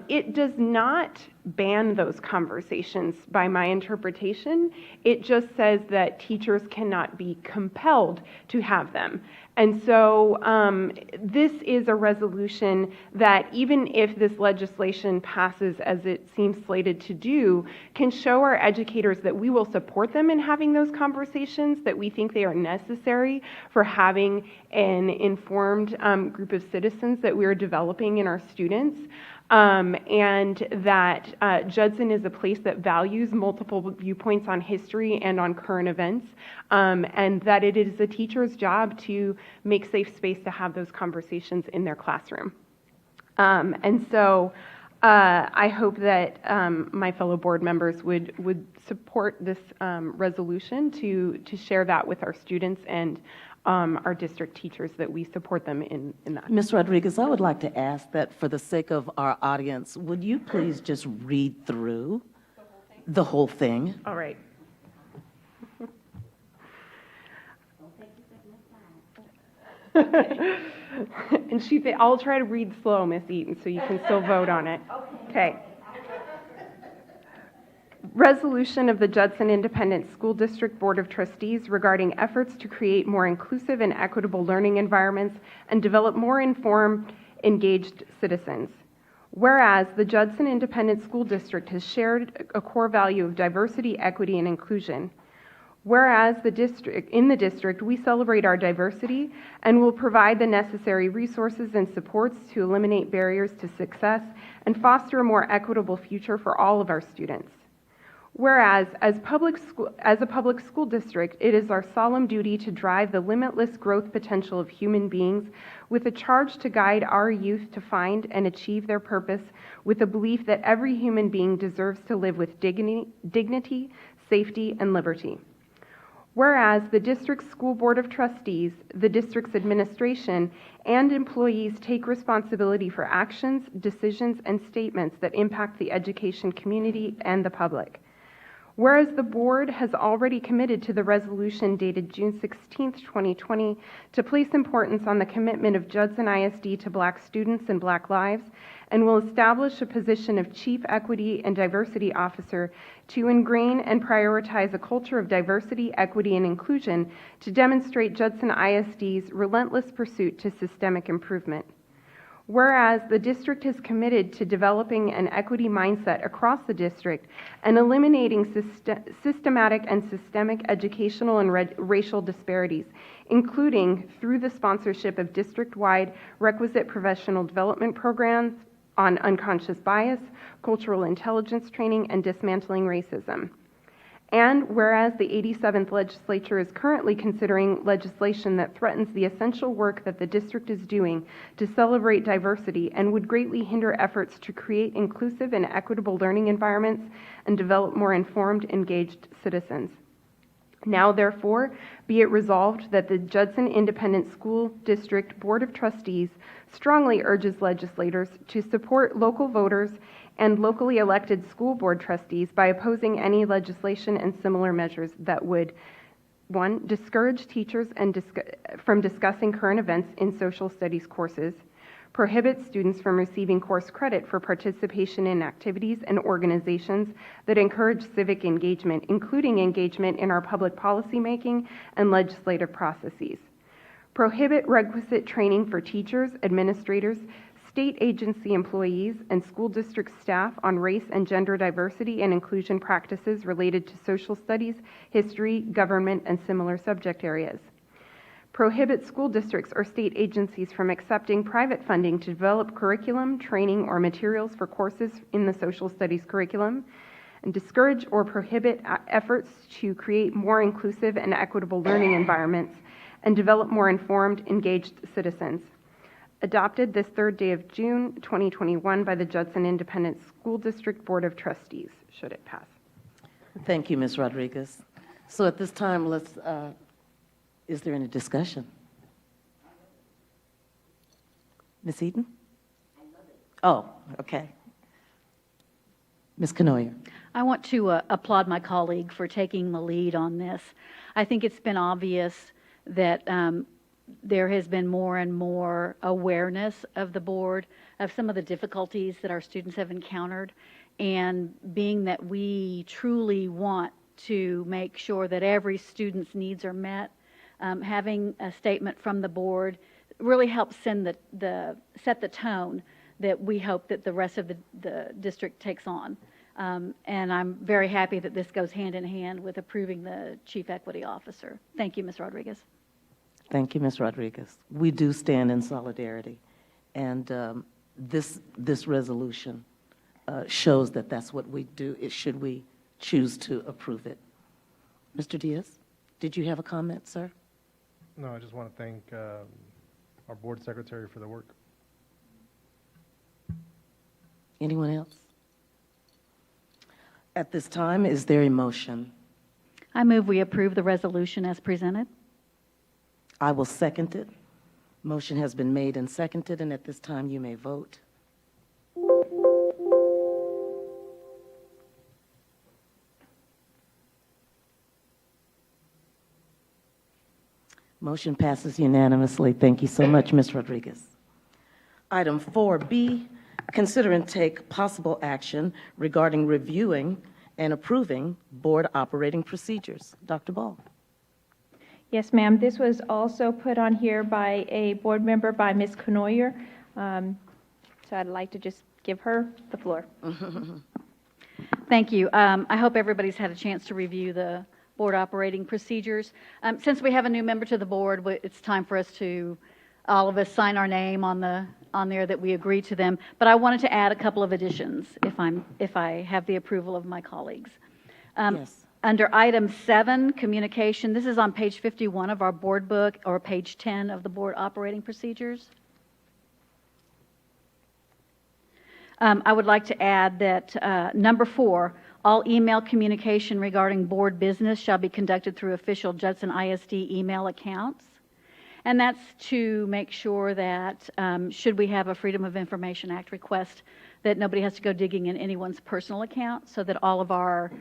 Speaker 6: It does not ban those conversations by my interpretation. It just says that teachers cannot be compelled to have them. And so this is a resolution that, even if this legislation passes as it seems slated to do, can show our educators that we will support them in having those conversations, that we think they are necessary for having an informed group of citizens that we are developing in our students. And that Judson is a place that values multiple viewpoints on history and on current events, and that it is a teacher's job to make safe space to have those conversations in their classroom. And so I hope that my fellow board members would support this resolution to share that with our students and our district teachers, that we support them in that.
Speaker 1: Ms. Rodriguez, I would like to ask that for the sake of our audience, would you please just read through the whole thing?
Speaker 6: All right. And I'll try to read slow, Miss Eaton, so you can still vote on it. Okay. Resolution of the Judson Independent School District Board of Trustees regarding efforts to create more inclusive and equitable learning environments and develop more informed, engaged citizens. Whereas the Judson Independent School District has shared a core value of diversity, equity, and inclusion. Whereas in the district, we celebrate our diversity and will provide the necessary resources and supports to eliminate barriers to success and foster a more equitable future for all of our students. Whereas, as a public school district, it is our solemn duty to drive the limitless growth potential of human beings with a charge to guide our youth to find and achieve their purpose with a belief that every human being deserves to live with dignity, safety, and liberty. Whereas the district's school board of trustees, the district's administration, and employees take responsibility for actions, decisions, and statements that impact the education community and the public. Whereas the board has already committed to the resolution dated June 16, 2020, to place importance on the commitment of Judson ISD to Black students and Black lives, and will establish a position of Chief Equity and Diversity Officer to ingrain and prioritize a culture of diversity, equity, and inclusion to demonstrate Judson ISD's relentless pursuit to systemic improvement. Whereas the district is committed to developing an equity mindset across the district and eliminating systematic and systemic educational and racial disparities, including through the sponsorship of district-wide requisite professional development programs on unconscious bias, cultural intelligence training, and dismantling racism. And whereas the 87th legislature is currently considering legislation that threatens the essential work that the district is doing to celebrate diversity and would greatly hinder efforts to create inclusive and equitable learning environments and develop more informed, engaged citizens. Now, therefore, be it resolved that the Judson Independent School District Board of Trustees strongly urges legislators to support local voters and locally elected school board trustees by opposing any legislation and similar measures that would, 1, discourage teachers from discussing current events in social studies courses, prohibit students from receiving course credit for participation in activities and organizations that encourage civic engagement, including engagement in our public policy making and legislative processes, prohibit requisite training for teachers, administrators, state agency employees, and school district staff on race and gender diversity and inclusion practices related to social studies, history, government, and similar subject areas. Prohibit school districts or state agencies from accepting private funding to develop curriculum, training, or materials for courses in the social studies curriculum, and discourage or prohibit efforts to create more inclusive and equitable learning environments and develop more informed, engaged citizens. Adopted this 3rd day of June 2021 by the Judson Independent School District Board of Trustees, should it pass.
Speaker 1: Thank you, Ms. Rodriguez. So at this time, is there any discussion? Ms. Eaton? Oh, okay. Ms. Canoyer.
Speaker 4: I want to applaud my colleague for taking the lead on this. I think it's been obvious that there has been more and more awareness of the board of some of the difficulties that our students have encountered, and being that we truly want to make sure that every student's needs are met, having a statement from the board really helps set the tone that we hope that the rest of the district takes on. And I'm very happy that this goes hand in hand with approving the Chief Equity Officer. Thank you, Ms. Rodriguez.
Speaker 1: Thank you, Ms. Rodriguez. We do stand in solidarity, and this resolution shows that that's what we do, should we choose to approve it. Mr. Diaz, did you have a comment, sir?
Speaker 7: No, I just want to thank our board secretary for the work.
Speaker 1: Anyone else? At this time, is there a motion?
Speaker 4: I move we approve the resolution as presented.
Speaker 1: I will second it. Motion has been made and seconded, and at this time you may vote. Motion passes unanimously. Thank you so much, Ms. Rodriguez. Item 4B, consider and take possible action regarding reviewing and approving board operating procedures. Dr. Ball.
Speaker 2: Yes, ma'am. This was also put on here by a board member, by Ms. Canoyer. So I'd like to just give her the floor.
Speaker 4: Thank you. I hope everybody's had a chance to review the board operating procedures. Since we have a new member to the board, it's time for us to, all of us, sign our name on there that we agree to them. But I wanted to add a couple of additions, if I have the approval of my colleagues.
Speaker 1: Yes.
Speaker 4: Under item 7, communication, this is on page 51 of our board book, or page 10 of the board operating procedures. I would like to add that number 4, all email communication regarding board business shall be conducted through official Judson ISD email accounts. And that's to make sure that should we have a Freedom of Information Act request, that nobody has to go digging in anyone's personal account, so that all of our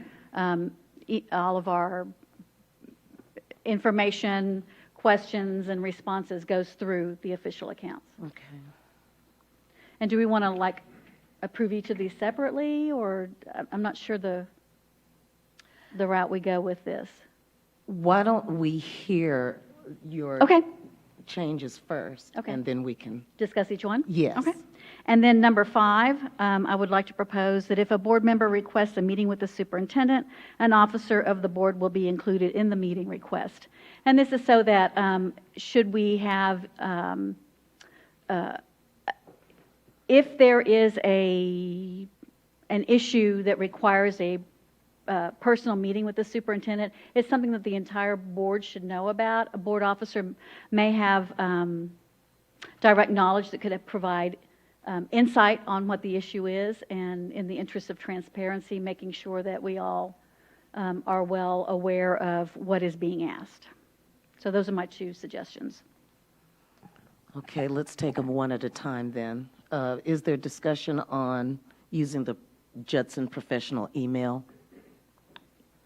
Speaker 4: information, questions, and responses goes through the official accounts.
Speaker 1: Okay.
Speaker 4: And do we want to approve each of these separately, or I'm not sure the route we go with this.
Speaker 1: Why don't we hear your
Speaker 4: Okay.
Speaker 1: changes first?
Speaker 4: Okay.
Speaker 1: And then we can,
Speaker 4: Discuss each one?
Speaker 1: yes.
Speaker 4: Okay. And then number 5, I would like to propose that if a board member requests a meeting with the superintendent, an officer of the board will be included in the meeting request. And this is so that should we have, if there is an issue that requires a personal meeting with the superintendent, it's something that the entire board should know about. A board officer may have direct knowledge that could provide insight on what the issue is, and in the interest of transparency, making sure that we all are well aware of what is being asked. So those are my 2 suggestions.
Speaker 1: Okay, let's take them one at a time then. Is there discussion on using the Judson professional email?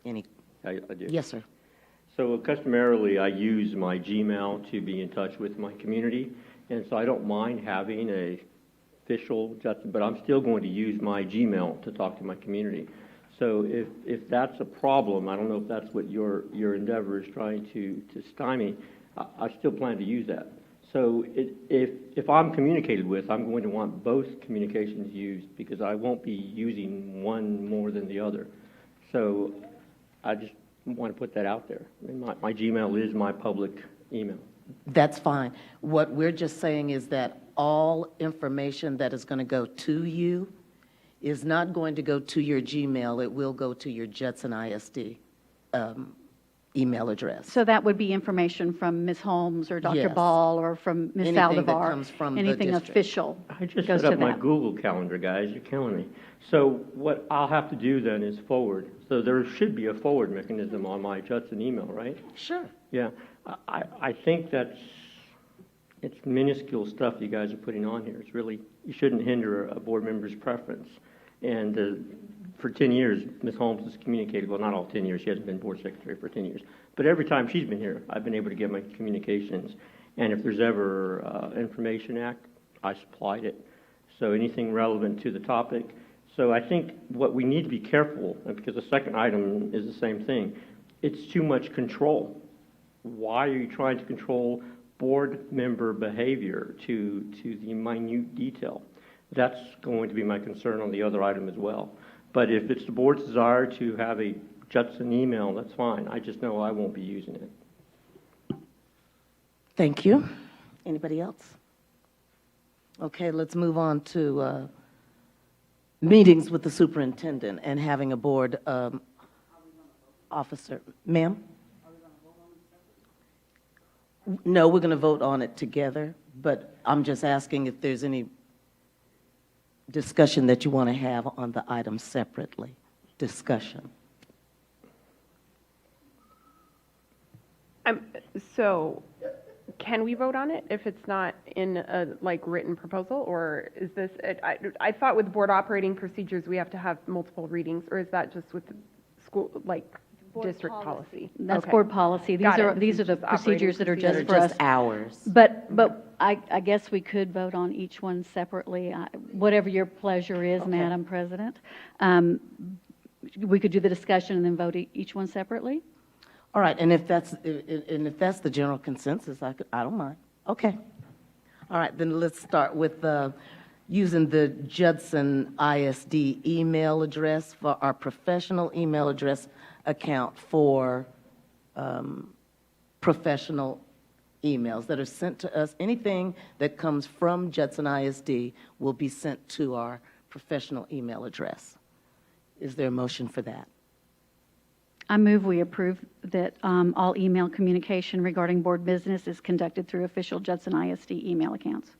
Speaker 1: Any?
Speaker 3: I do.
Speaker 1: Yes, sir.
Speaker 3: So customarily, I use my Gmail to be in touch with my community, and so I don't mind having a official Judson, but I'm still going to use my Gmail to talk to my community. So if that's a problem, I don't know if that's what your endeavor is trying to stymie, I still plan to use that. So if I'm communicated with, I'm going to want both communications used, because I won't be using one more than the other. So I just want to put that out there. I mean, my Gmail is my public email.
Speaker 1: That's fine. What we're just saying is that all information that is going to go to you is not going to go to your Gmail. It will go to your Judson ISD email address.
Speaker 4: So that would be information from Ms. Holmes or Dr.
Speaker 1: Yes.
Speaker 4: Ball or from Ms.
Speaker 1: Anything that
Speaker 4: Saldivar.
Speaker 1: comes from the
Speaker 4: Anything
Speaker 1: district.
Speaker 4: official
Speaker 3: I just
Speaker 4: goes
Speaker 3: set
Speaker 4: to
Speaker 3: up my
Speaker 4: that.
Speaker 3: Google Calendar, guys. You're killing me. So what I'll have to do then is forward. So there should be a forward mechanism on my Judson email, right?
Speaker 1: Sure.
Speaker 3: Yeah. I think it's minuscule stuff you guys are putting on here. It's really, you shouldn't hinder a board member's preference. And for 10 years, Ms. Holmes has communicated, well, not all 10 years, she hasn't been board secretary for 10 years. But every time she's been here, I've been able to get my communications. And if there's ever Information Act, I supplied it. So anything relevant to the topic. So I think what we need to be careful, because the second item is the same thing, it's too much control. Why are you trying to control board member behavior to the minute detail? That's going to be my concern on the other item as well. But if it's the board's desire to have a Judson email, that's fine. I just know I won't be using it.
Speaker 1: Thank you. Anybody else? Okay, let's move on to meetings with the superintendent and having a board officer. Ma'am? No, we're going to vote on it together, but I'm just asking if there's any discussion that you want to have on the items separately. Discussion.
Speaker 6: So, can we vote on it if it's not in a written proposal, or is this? I thought with board operating procedures we have to have multiple readings, or is that just with school district policy?
Speaker 4: That's
Speaker 6: Okay.
Speaker 4: board policy.
Speaker 6: Got it.
Speaker 4: These are the
Speaker 6: Just operating
Speaker 4: procedures that are
Speaker 1: That
Speaker 4: just
Speaker 1: are
Speaker 4: for us.
Speaker 1: just ours.
Speaker 4: But I guess we could vote on each one separately, whatever your pleasure is,
Speaker 1: Okay.
Speaker 4: Madam President. We could do the discussion and then vote each one separately?
Speaker 1: All right, and if that's the general consensus, I don't mind. Okay. All right, then let's start with using the Judson ISD email address for our professional email address account for professional emails that are sent to us. Anything that comes from Judson ISD will be sent to our professional email address. Is there a motion for that?
Speaker 4: I move we approve that all email communication regarding board business is conducted through official Judson ISD email accounts.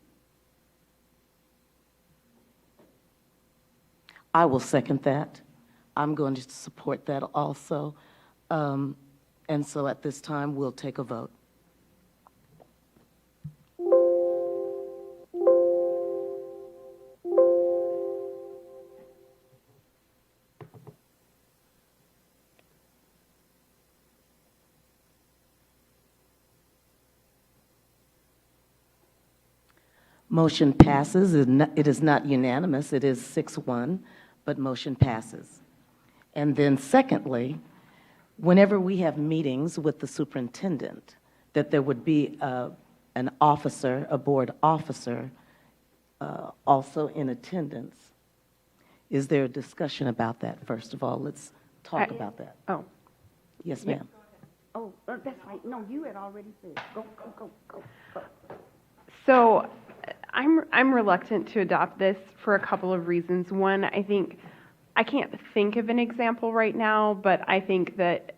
Speaker 1: I will second that. I'm going to support that also. And so at this time, we'll take a vote. Motion passes. It is not unanimous. It is 6-1, but motion passes. And then secondly, whenever we have meetings with the superintendent, that there would be an officer, a board officer, also in attendance. Is there a discussion about that? First of all, let's talk about that.
Speaker 6: Oh,
Speaker 1: Yes, ma'am.
Speaker 5: Oh, that's right. No, you had already said, go, go, go, go, go.
Speaker 6: so I'm reluctant to adopt this for a couple of reasons. One, I think I can't think of an example right now, but I think that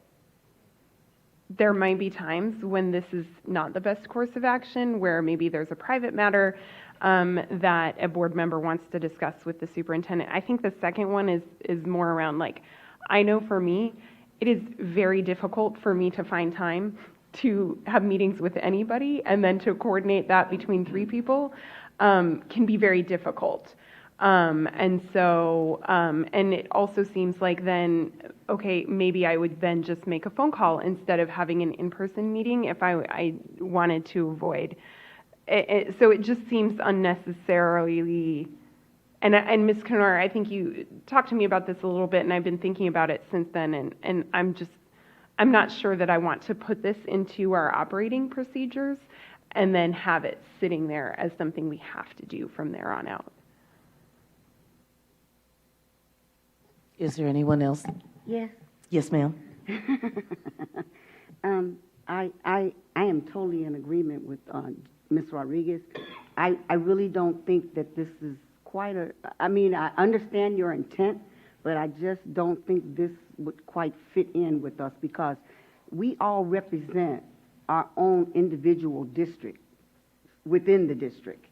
Speaker 6: there might be times when this is not the best course of action, where maybe there's a private matter that a board member wants to discuss with the superintendent. I think the second one is more around, like, I know for me, it is very difficult for me to find time to have meetings with anybody, and then to coordinate that between three people can be very difficult. And so, and it also seems like then, okay, maybe I would then just make a phone call instead of having an in-person meeting if I wanted to avoid. So it just seems unnecessarily, and Ms. Kenora, I think you talked to me about this a little bit, and I've been thinking about it since then, and I'm not sure that I want to put this into our operating procedures and then have it sitting there as something we have to do from there on out.
Speaker 1: Is there anyone else?
Speaker 5: Yes.
Speaker 1: Yes, ma'am.
Speaker 5: I am totally in agreement with Ms. Rodriguez. I really don't think that this is quite I mean, I understand your intent, but I just don't think this would quite fit in with us, because we all represent our own individual district within the district.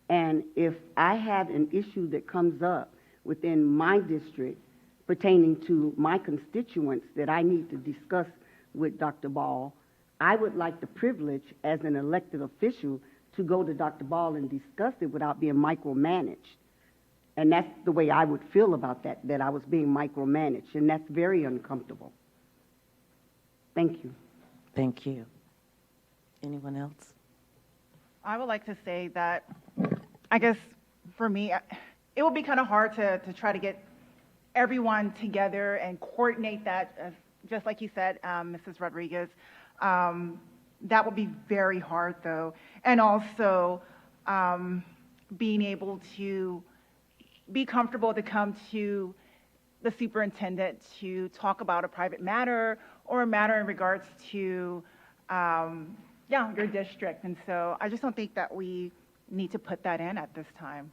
Speaker 5: And if I have an issue that comes up within my district pertaining to my constituents that I need to discuss with Dr. Ball, I would like the privilege as an elected official to go to Dr. Ball and discuss it without being micromanaged. And that's the way I would feel about that I was being micromanaged, and that's very uncomfortable. Thank you.
Speaker 1: Thank you. Anyone else?
Speaker 8: I would like to say that, I guess, for me, it will be kind of hard to try to get everyone together and coordinate that, just like you said, Mrs. Rodriguez. That would be very hard, though. And also, being able to be comfortable to come to the superintendent to talk about a private matter or a matter in regards to, your district. And so I just don't think that we need to put that in at this time.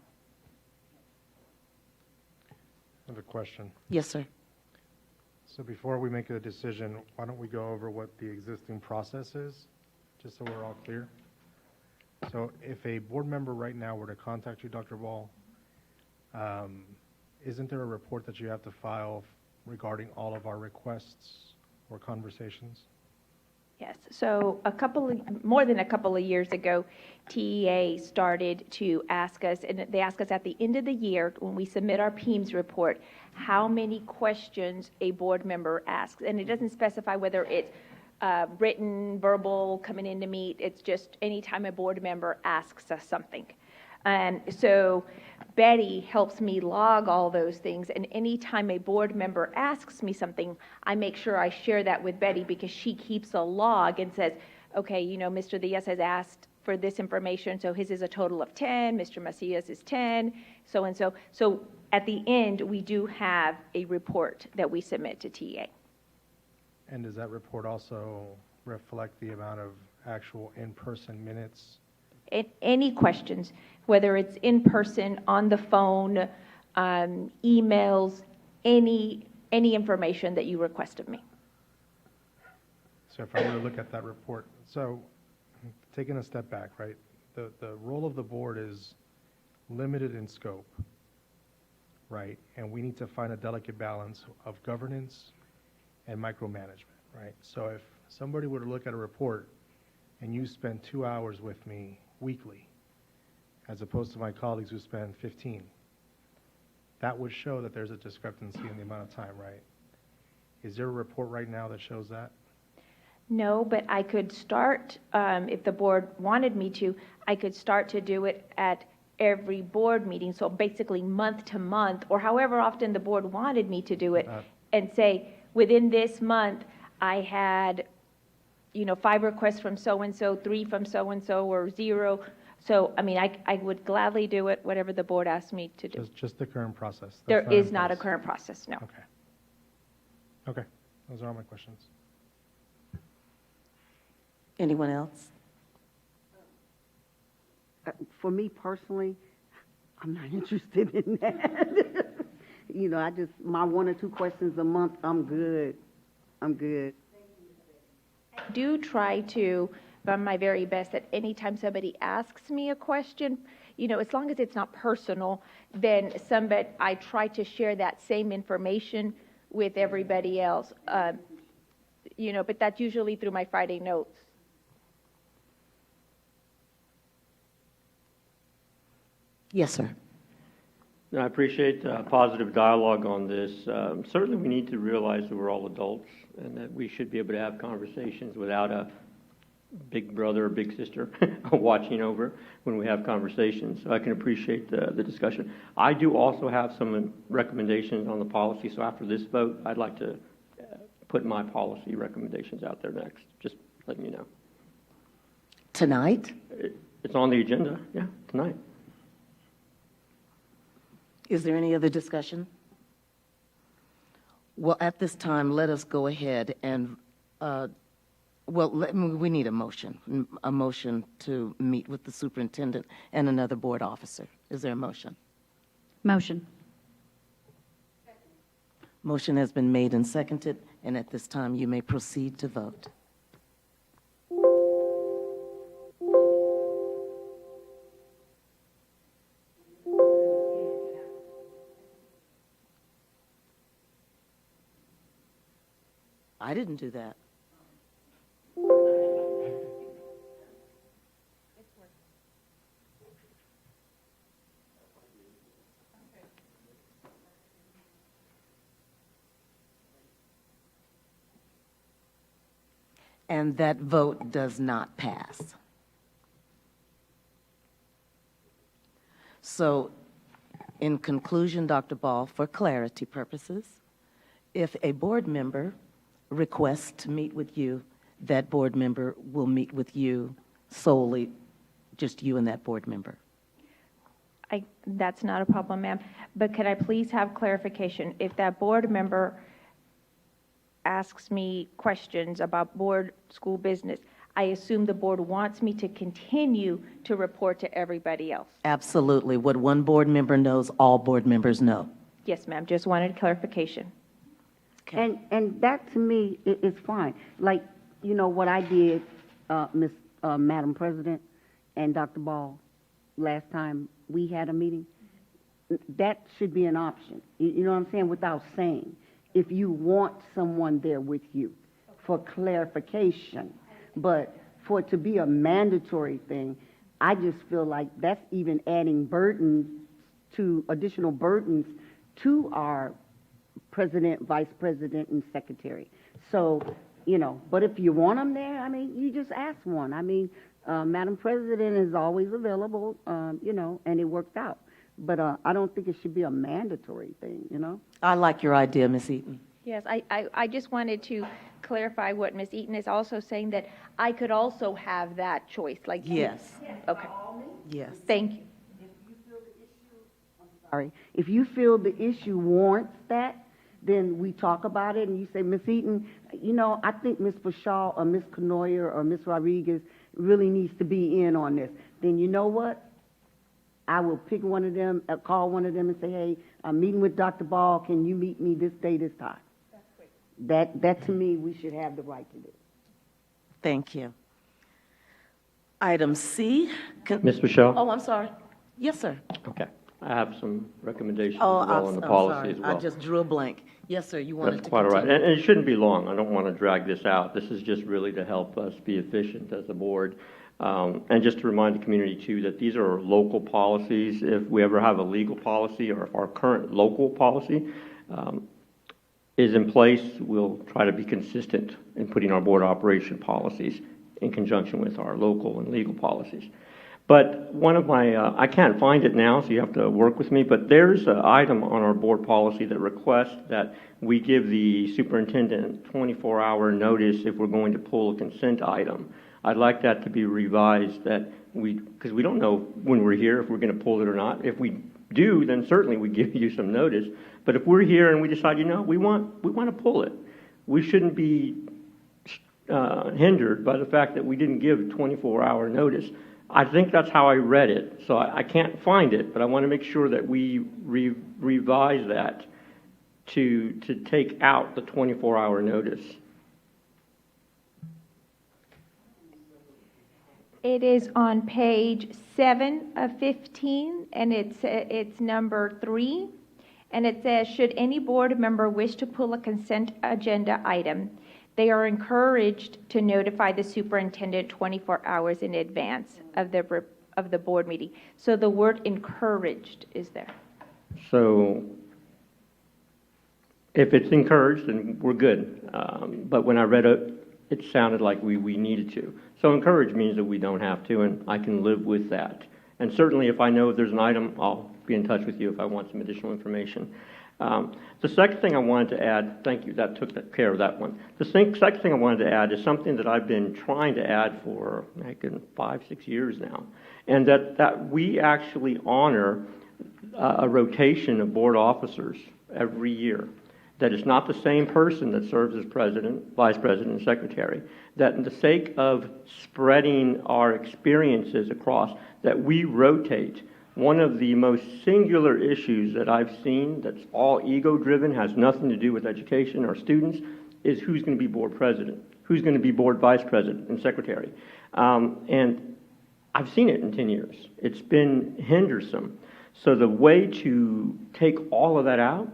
Speaker 7: I have a question.
Speaker 1: Yes, sir.
Speaker 7: So before we make a decision, why don't we go over what the existing process is, just so we're all clear? So if a board member right now were to contact you, Dr. Ball, isn't there a report that you have to file regarding all of our requests or conversations?
Speaker 2: Yes, so more than a couple of years ago, TEA started to ask us, and they ask us at the end of the year, when we submit our PEAMS report, how many questions a board member asks. And it doesn't specify whether it's written, verbal, coming in to meet. It's just anytime a board member asks us something. And so Betty helps me log all those things, and anytime a board member asks me something, I make sure I share that with Betty, because she keeps a log and says, okay, Mr. Diaz has asked for this information, so his is a total of 10, Mr. Macias is 10, so and so. So at the end, we do have a report that we submit to TA.
Speaker 7: And does that report also reflect the amount of actual in-person minutes?
Speaker 2: Any questions, whether it's in person, on the phone, emails, any information that you request of me.
Speaker 7: So if I were to look at that report, so taking a step back, right? The role of the board is limited in scope, right? And we need to find a delicate balance of governance and micromanagement, right? So if somebody were to look at a report and you spend 2 hours with me weekly, as opposed to my colleagues who spend 15, that would show that there's a discrepancy in the amount of time, right? Is there a report right now that shows that?
Speaker 2: No, but I could start, if the board wanted me to, I could start to do it at every board meeting, so basically month to month, or however often the board wanted me to do it, and say, within this month, I had, 5 requests from so-and-so, 3 from so-and-so, or 0. So, I mean, I would gladly do it, whatever the board asked me to do.
Speaker 7: Just the current process?
Speaker 2: There
Speaker 7: That's
Speaker 2: is
Speaker 7: in
Speaker 2: not a
Speaker 7: place.
Speaker 2: current process, no.
Speaker 7: Okay. Okay, those are all my questions.
Speaker 1: Anyone else?
Speaker 5: For me personally, I'm not interested in that. My 1 or 2 questions a month, I'm good. I'm good.
Speaker 2: I do try to, by my very best, that anytime somebody asks me a question, as long as it's not personal, then I try to share that same information with everybody else. But that's usually through my Friday notes.
Speaker 1: Yes, sir.
Speaker 3: I appreciate positive dialogue on this. Certainly, we need to realize that we're all adults and that we should be able to have conversations without a big brother or big sister watching over when we have conversations. So I can appreciate the discussion. I do also have some recommendations on the policy. So after this vote, I'd like to put my policy recommendations out there next. Just letting you know.
Speaker 1: Tonight?
Speaker 3: It's on the agenda, yeah, tonight.
Speaker 1: Is there any other discussion? Well, at this time, let us go ahead and, we need a motion to meet with the superintendent and another board officer. Is there a motion?
Speaker 4: Motion.
Speaker 1: Motion has been made and seconded, and at this time, you may proceed to vote. I didn't do that. And that vote does not pass. So, in conclusion, Dr. Ball, for clarity purposes, if a board member requests to meet with you, that board member will meet with you solely, just you and that board member.
Speaker 2: That's not a problem, ma'am. But could I please have clarification? If that board member asks me questions about board school business, I assume the board wants me to continue to report to everybody else.
Speaker 1: Absolutely. What one board member knows, all board members know.
Speaker 2: Yes, ma'am. Just wanted clarification.
Speaker 1: Okay.
Speaker 5: And that to me is fine. Like, what I did, Madam President and Dr. Ball, last time we had a meeting, that should be an option. You know what I'm saying? Without saying, if you want someone there with you for clarification. But for it to be a mandatory thing, I just feel like that's even adding additional burdens to our president, vice president, and secretary. So, but if you want them there, I mean, you just ask one. I mean, Madam President is always available, and it worked out. But I don't think it should be a mandatory thing,
Speaker 1: I like your idea, Ms. Eaton.
Speaker 2: Yes, I just wanted to clarify what Ms. Eaton is also saying, that I could also have that choice, like.
Speaker 1: Yes.
Speaker 2: Okay,
Speaker 1: Yes.
Speaker 2: thank you.
Speaker 5: Sorry. If you feel the issue warrants that, then we talk about it, and you say, Ms. Eaton, you know, I think Ms. Bashaw or Ms. Canoyer or Ms. Rodriguez really needs to be in on this. Then you know what? I will pick one of them, call one of them and say, hey, I'm meeting with Dr. Ball. Can you meet me this day, this time? That's great. That to me, we should have the right to do.
Speaker 1: Thank you. Item C.
Speaker 3: Ms. Michelle?
Speaker 1: Oh, I'm sorry. Yes, sir.
Speaker 3: Okay. I have some recommendations as
Speaker 1: Oh,
Speaker 3: well on the
Speaker 1: I'm
Speaker 3: policy
Speaker 1: sorry.
Speaker 3: as well.
Speaker 1: I just drew a blank. Yes, sir, you wanted
Speaker 3: That's
Speaker 1: to
Speaker 3: quite all right.
Speaker 1: continue.
Speaker 3: And it shouldn't be long. I don't want to drag this out. This is just really to help us be efficient as a board. And just to remind the community, too, that these are local policies. If we ever have a legal policy or if our current local policy is in place, we'll try to be consistent in putting our board operation policies in conjunction with our local and legal policies. But one of my, I can't find it now, so you have to work with me, but there's an item on our board policy that requests that we give the superintendent 24-hour notice if we're going to pull a consent item. I'd like that to be revised, that because we don't know when we're here if we're going to pull it or not. If we do, then certainly we give you some notice. But if we're here and we decide, you know, we want to pull it, we shouldn't be hindered by the fact that we didn't give 24-hour notice. I think that's how I read it, so I can't find it, but I want to make sure that we revise that to take out the 24-hour notice.
Speaker 2: It is on page 7 of 15, and it's number 3, and it says, should any board member wish to pull a consent agenda item, they are encouraged to notify the superintendent 24 hours in advance of the board meeting. So the word encouraged is there.
Speaker 3: So if it's encouraged, then we're good. But when I read it, it sounded like we needed to. So encourage means that we don't have to, and I can live with that. And certainly if I know if there's an item, I'll be in touch with you if I want some additional information. The second thing I wanted to add, thank you, that took care of that one. The second thing I wanted to add is something that I've been trying to add for, 5-6 years now, and that we actually honor a rotation of board officers every year. That it's not the same person that serves as president, vice president, and secretary. That in the sake of spreading our experiences across, that we rotate. One of the most singular issues that I've seen that's all ego-driven, has nothing to do with education or students, is who's going to be board president, who's going to be board vice president and secretary. And I've seen it in 10 years. It's been hindersome. So the way to take all of that out,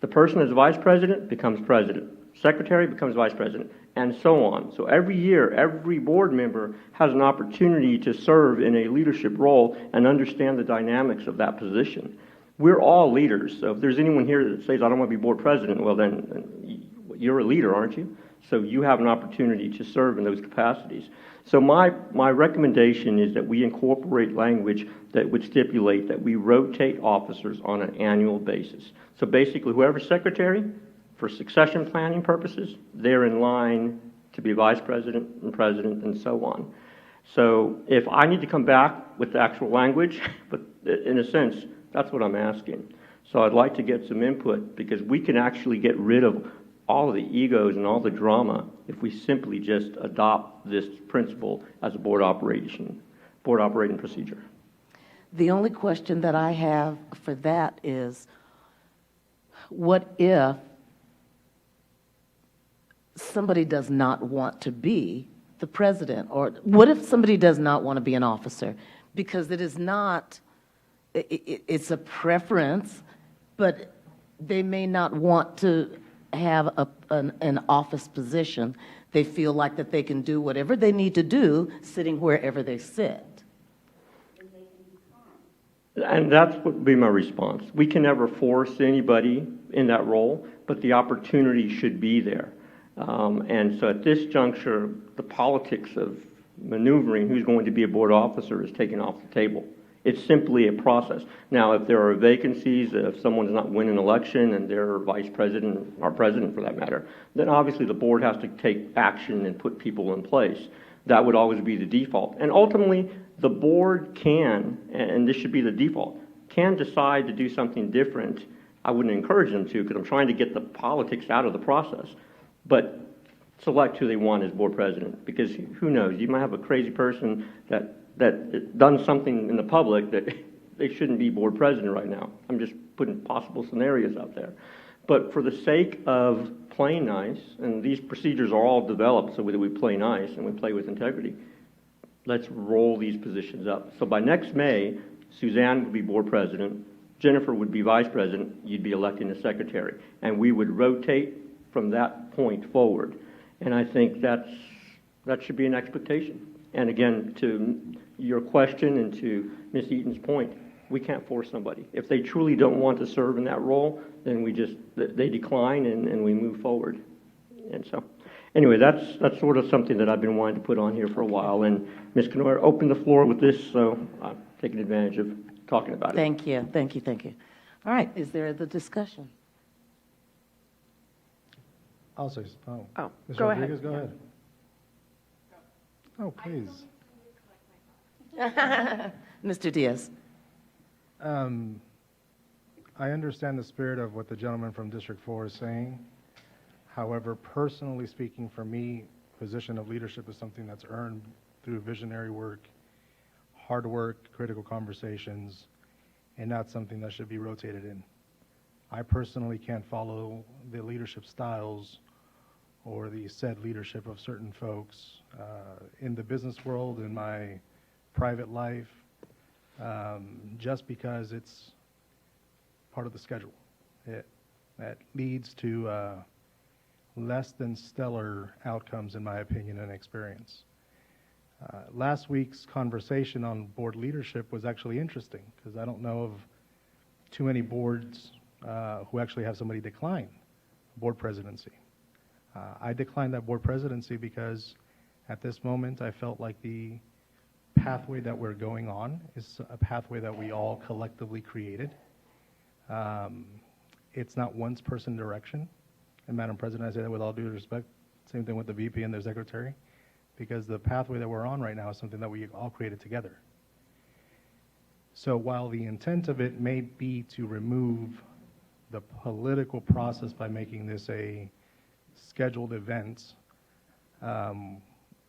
Speaker 3: the person that's vice president becomes president, secretary becomes vice president, and so on. So every year, every board member has an opportunity to serve in a leadership role and understand the dynamics of that position. We're all leaders, so if there's anyone here that says, I don't want to be board president, well then you're a leader, aren't you? So you have an opportunity to serve in those capacities. So my recommendation is that we incorporate language that would stipulate that we rotate officers on an annual basis. So basically, whoever's secretary, for succession planning purposes, they're in line to be vice president and president and so on. So if I need to come back with the actual language, but in a sense, that's what I'm asking. So I'd like to get some input because we can actually get rid of all of the egos and all the drama if we simply just adopt this principle as a board operating procedure.
Speaker 1: The only question that I have for that is, what if somebody does not want to be the president? Or what if somebody does not want to be an officer? Because it is not, it's a preference, but they may not want to have an office position. They feel like that they can do whatever they need to do sitting wherever they sit.
Speaker 3: And that's what would be my response. We can never force anybody in that role, but the opportunity should be there. And so at this juncture, the politics of maneuvering who's going to be a board officer is taken off the table. It's simply a process. Now, if there are vacancies, if someone's not winning an election and they're vice president, or president for that matter, then obviously the board has to take action and put people in place. That would always be the default. And ultimately, the board can, and this should be the default, can decide to do something different I wouldn't encourage them to, because I'm trying to get the politics out of the process. But select who they want as board president, because who knows? You might have a crazy person that done something in the public that they shouldn't be board president right now. I'm just putting possible scenarios out there. But for the sake of playing nice, and these procedures are all developed so that we play nice and we play with integrity, let's roll these positions up. So by next May, Suzanne would be board president, Jennifer would be vice president, you'd be electing a secretary, and we would rotate from that point forward. And I think that should be an expectation. And again, to your question and to Ms. Eaton's point, we can't force somebody. If they truly don't want to serve in that role, then they decline and we move forward. And so, anyway, that's sort of something that I've been wanting to put on here for a while. And Ms. Kenoyer opened the floor with this, so I'm taking advantage of talking about it.
Speaker 1: Thank you. All right, is there the discussion?
Speaker 7: I'll say, Ms.
Speaker 6: go ahead.
Speaker 7: Rodriguez, go ahead. Oh, please.
Speaker 1: Mr. Diaz.
Speaker 7: I understand the spirit of what the gentleman from District 4 is saying. However, personally speaking, for me, position of leadership is something that's earned through visionary work, hard work, critical conversations, and not something that should be rotated in. I personally can't follow the leadership styles or the said leadership of certain folks in the business world, in my private life, just because it's part of the schedule. That leads to less than stellar outcomes, in my opinion and experience. Last week's conversation on board leadership was actually interesting, because I don't know of too many boards who actually have somebody decline board presidency. I declined that board presidency because at this moment I felt like the pathway that we're going on is a pathway that we all collectively created. It's not one person direction. And Madam President, I say that with all due respect. Same thing with the VP and their secretary, because the pathway that we're on right now is something that we all created together. So while the intent of it may be to remove the political process by making this a scheduled event,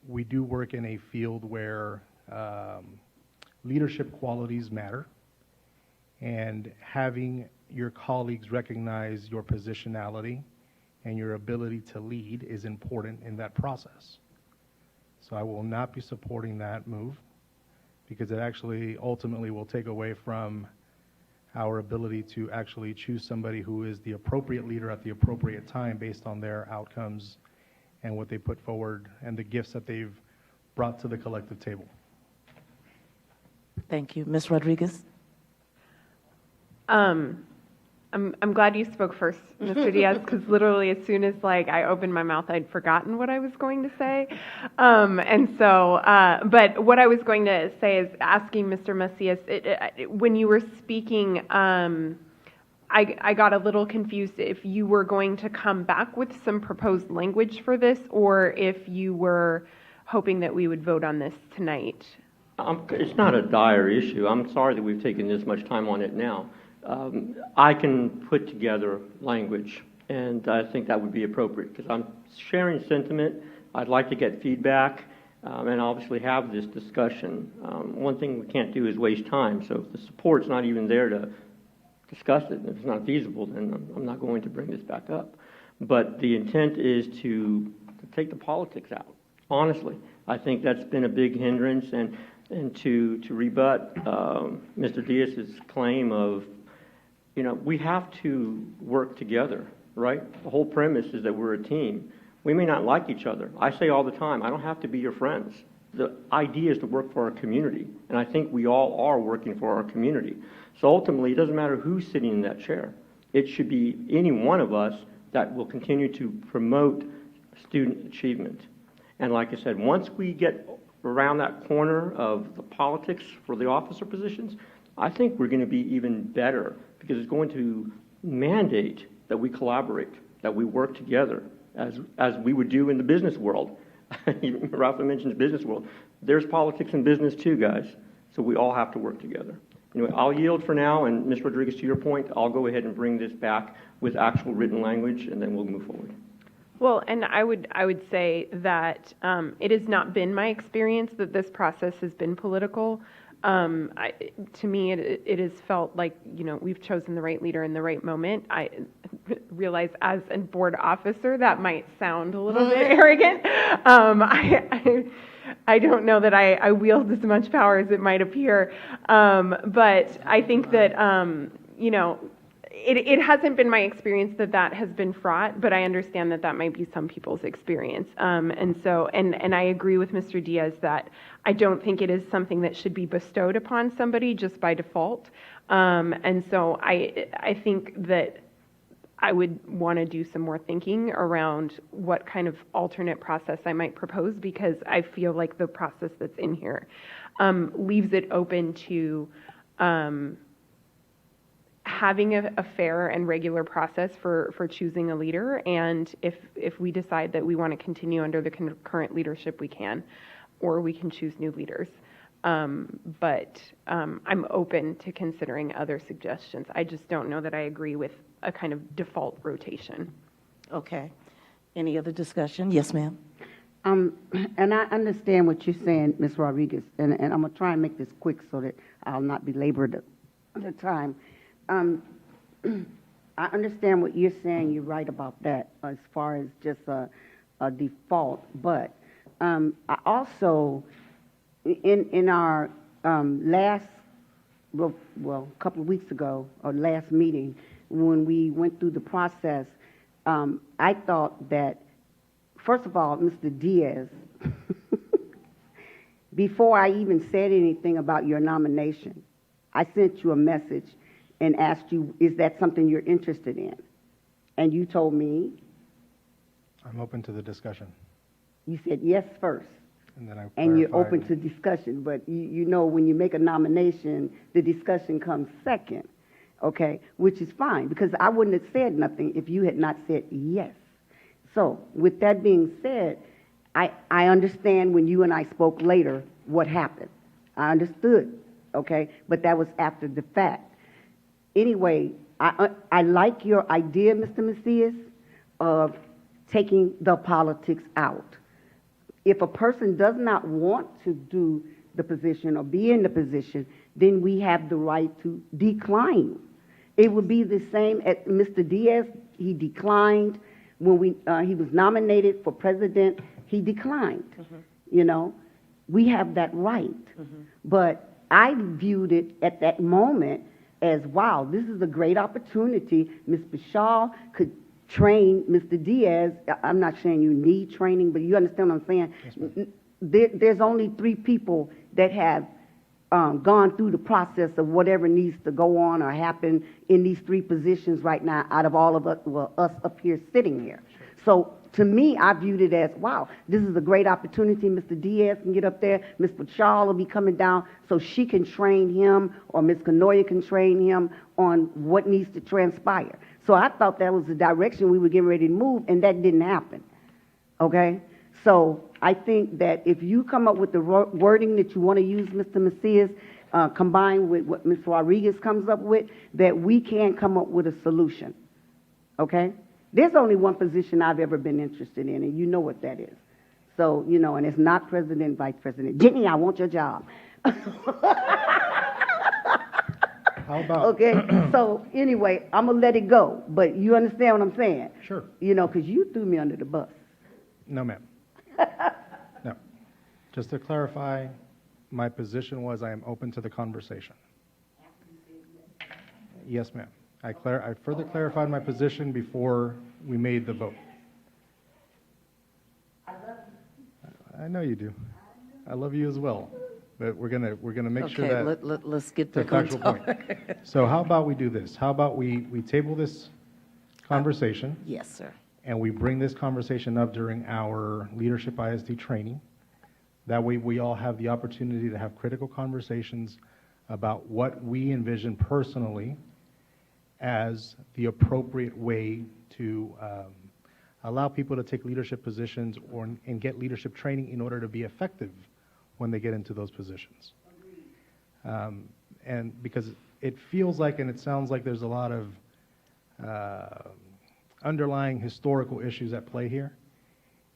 Speaker 7: we do work in a field where leadership qualities matter, and having your colleagues recognize your positionality and your ability to lead is important in that process. So I will not be supporting that move, because it actually ultimately will take away from our ability to actually choose somebody who is the appropriate leader at the appropriate time based on their outcomes and what they put forward and the gifts that they've brought to the collective table.
Speaker 1: Thank you. Ms. Rodriguez?
Speaker 6: I'm glad you spoke first, Mr. Diaz, because literally as soon as I opened my mouth, I'd forgotten what I was going to say. But what I was going to say is asking Mr. Macias, when you were speaking, I got a little confused if you were going to come back with some proposed language for this, or if you were hoping that we would vote on this tonight.
Speaker 3: It's not a dire issue. I'm sorry that we've taken this much time on it now. I can put together language, and I think that would be appropriate, because I'm sharing sentiment. I'd like to get feedback, and obviously have this discussion. One thing we can't do is waste time, so if the support's not even there to discuss it, and if it's not feasible, then I'm not going to bring this back up. But the intent is to take the politics out, honestly. I think that's been a big hindrance, and to rebut Mr. Diaz's claim of, we have to work together, right? The whole premise is that we're a team. We may not like each other. I say all the time, I don't have to be your friends. The idea is to work for our community, and I think we all are working for our community. So ultimately, it doesn't matter who's sitting in that chair. It should be any one of us that will continue to promote student achievement. And like I said, once we get around that corner of the politics for the officer positions, I think we're going to be even better, because it's going to mandate that we collaborate, that we work together, as we would do in the business world. Ralph mentions business world. There's politics in business too, guys. So we all have to work together. Anyway, I'll yield for now, and Ms. Rodriguez, to your point, I'll go ahead and bring this back with actual written language, and then we'll move forward.
Speaker 6: Well, and I would say that it has not been my experience that this process has been political. To me, it has felt like, we've chosen the right leader in the right moment. I realize as a board officer that might sound a little bit arrogant. I don't know that I wield as much power as it might appear, but I think that it hasn't been my experience that has been fraught, but I understand that might be some people's experience. And I agree with Mr. Diaz that I don't think it is something that should be bestowed upon somebody just by default. And so I think that I would want to do some more thinking around what kind of alternate process I might propose, because I feel like the process that's in here leaves it open to having a fair and regular process for choosing a leader, and if we decide that we want to continue under the current leadership, we can, or we can choose new leaders. But I'm open to considering other suggestions. I just don't know that I agree with a kind of default rotation.
Speaker 1: Okay. Any other discussion? Yes, ma'am.
Speaker 5: And I understand what you're saying, Ms. Rodriguez, and I'm going to try and make this quick so that I'll not belabor the time. I understand what you're saying. You're right about that as far as just a default. But I also, in our last, well, a couple of weeks ago, or last meeting, when we went through the process, I thought that, first of all, Mr. Diaz, before I even said anything about your nomination, I sent you a message and asked you, is that something you're interested in? And you told me?
Speaker 7: I'm open to the discussion.
Speaker 5: You said yes first.
Speaker 7: And then I
Speaker 5: And you're
Speaker 7: clarified-
Speaker 5: open to discussion, but you know when you make a nomination, the discussion comes second, okay? Which is fine, because I wouldn't have said nothing if you had not said yes. So, with that being said, I understand when you and I spoke later what happened. I understood, okay? But that was after the fact. Anyway, I like your idea, Mr. Macias, of taking the politics out. If a person does not want to do the position or be in the position, then we have the right to decline. It would be the same as Mr. Diaz. He declined when he was nominated for president. He declined. We have that right. But I viewed it at that moment as, wow, this is a great opportunity. Ms. Bashar could train Mr. Diaz. I'm not saying you need training, but you understand what I'm saying? Yes, there's only 3 people that have gone through the process of whatever needs to go on or happen in these 3 positions right now out of all of us, us up here sitting here. So to me, I viewed it as, wow, this is a great opportunity. Mr. Diaz can get up there. Ms. Bashar will be coming down so she can train him, or Ms. Canoia can train him on what needs to transpire. So I thought that was the direction we were getting ready to move, and that didn't happen, okay? So I think that if you come up with the wording that you want to use, Mr. Macias, combined with what Ms. Rodriguez comes up with, that we can come up with a solution, okay? There's only one position I've ever been interested in, and you know what that is. So, and it's not president, vice president. Jenny, I want your job.
Speaker 7: How about...
Speaker 5: Okay, so anyway, I'm going to let it go, but you understand what I'm saying?
Speaker 7: Sure.
Speaker 5: Because you threw me under the bus.
Speaker 7: No, ma'am. No. Just to clarify, my position was I am open to the conversation. Yes, ma'am. I further clarified my position before we made the vote. I love you. I know you do. I love you as well. But we're gonna make sure that
Speaker 1: let's get to
Speaker 7: the factual point. So how about we do this? How about we table this conversation?
Speaker 1: Yes, sir.
Speaker 7: And we bring this conversation up during our Leadership ISD training. That way we all have the opportunity to have critical conversations about what we envision personally as the appropriate way to allow people to take leadership positions and get leadership training in order to be effective when they get into those positions. and because it feels like and it sounds like there's a lot of underlying historical issues at play here,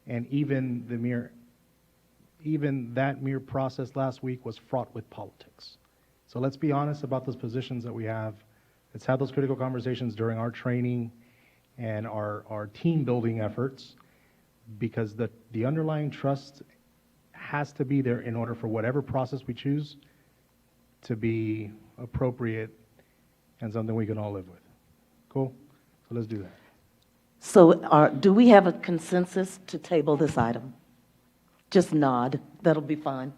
Speaker 7: and even that mere process last week was fraught with politics. So let's be honest about those positions that we have. Let's have those critical conversations during our training and our team building efforts, because the underlying trust has to be there in order for whatever process we choose to be appropriate and something we can all live with. Cool? So let's do that.
Speaker 1: So do we have a consensus to table this item? Just nod. That'll be fine.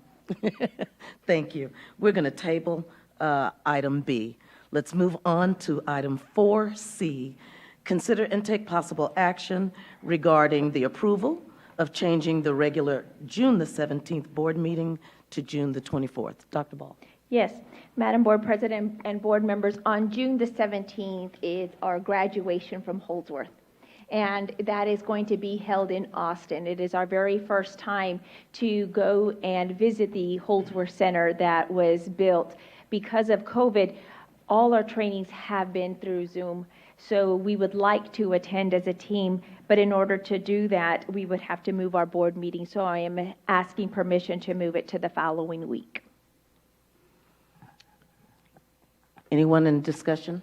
Speaker 1: Thank you. We're going to table item B. Let's move on to item 4C. Consider and take possible action regarding the approval of changing the regular June the 17th board meeting to June the 24th. Dr. Ball.
Speaker 2: Yes, Madam Board President and board members, on June the 17th is our graduation from Holdsworth, and that is going to be held in Austin. It is our very first time to go and visit the Holdsworth Center that was built. Because of COVID, all our trainings have been through Zoom, so we would like to attend as a team, but in order to do that, we would have to move our board meeting, so I am asking permission to move it to the following week.
Speaker 1: Anyone in discussion?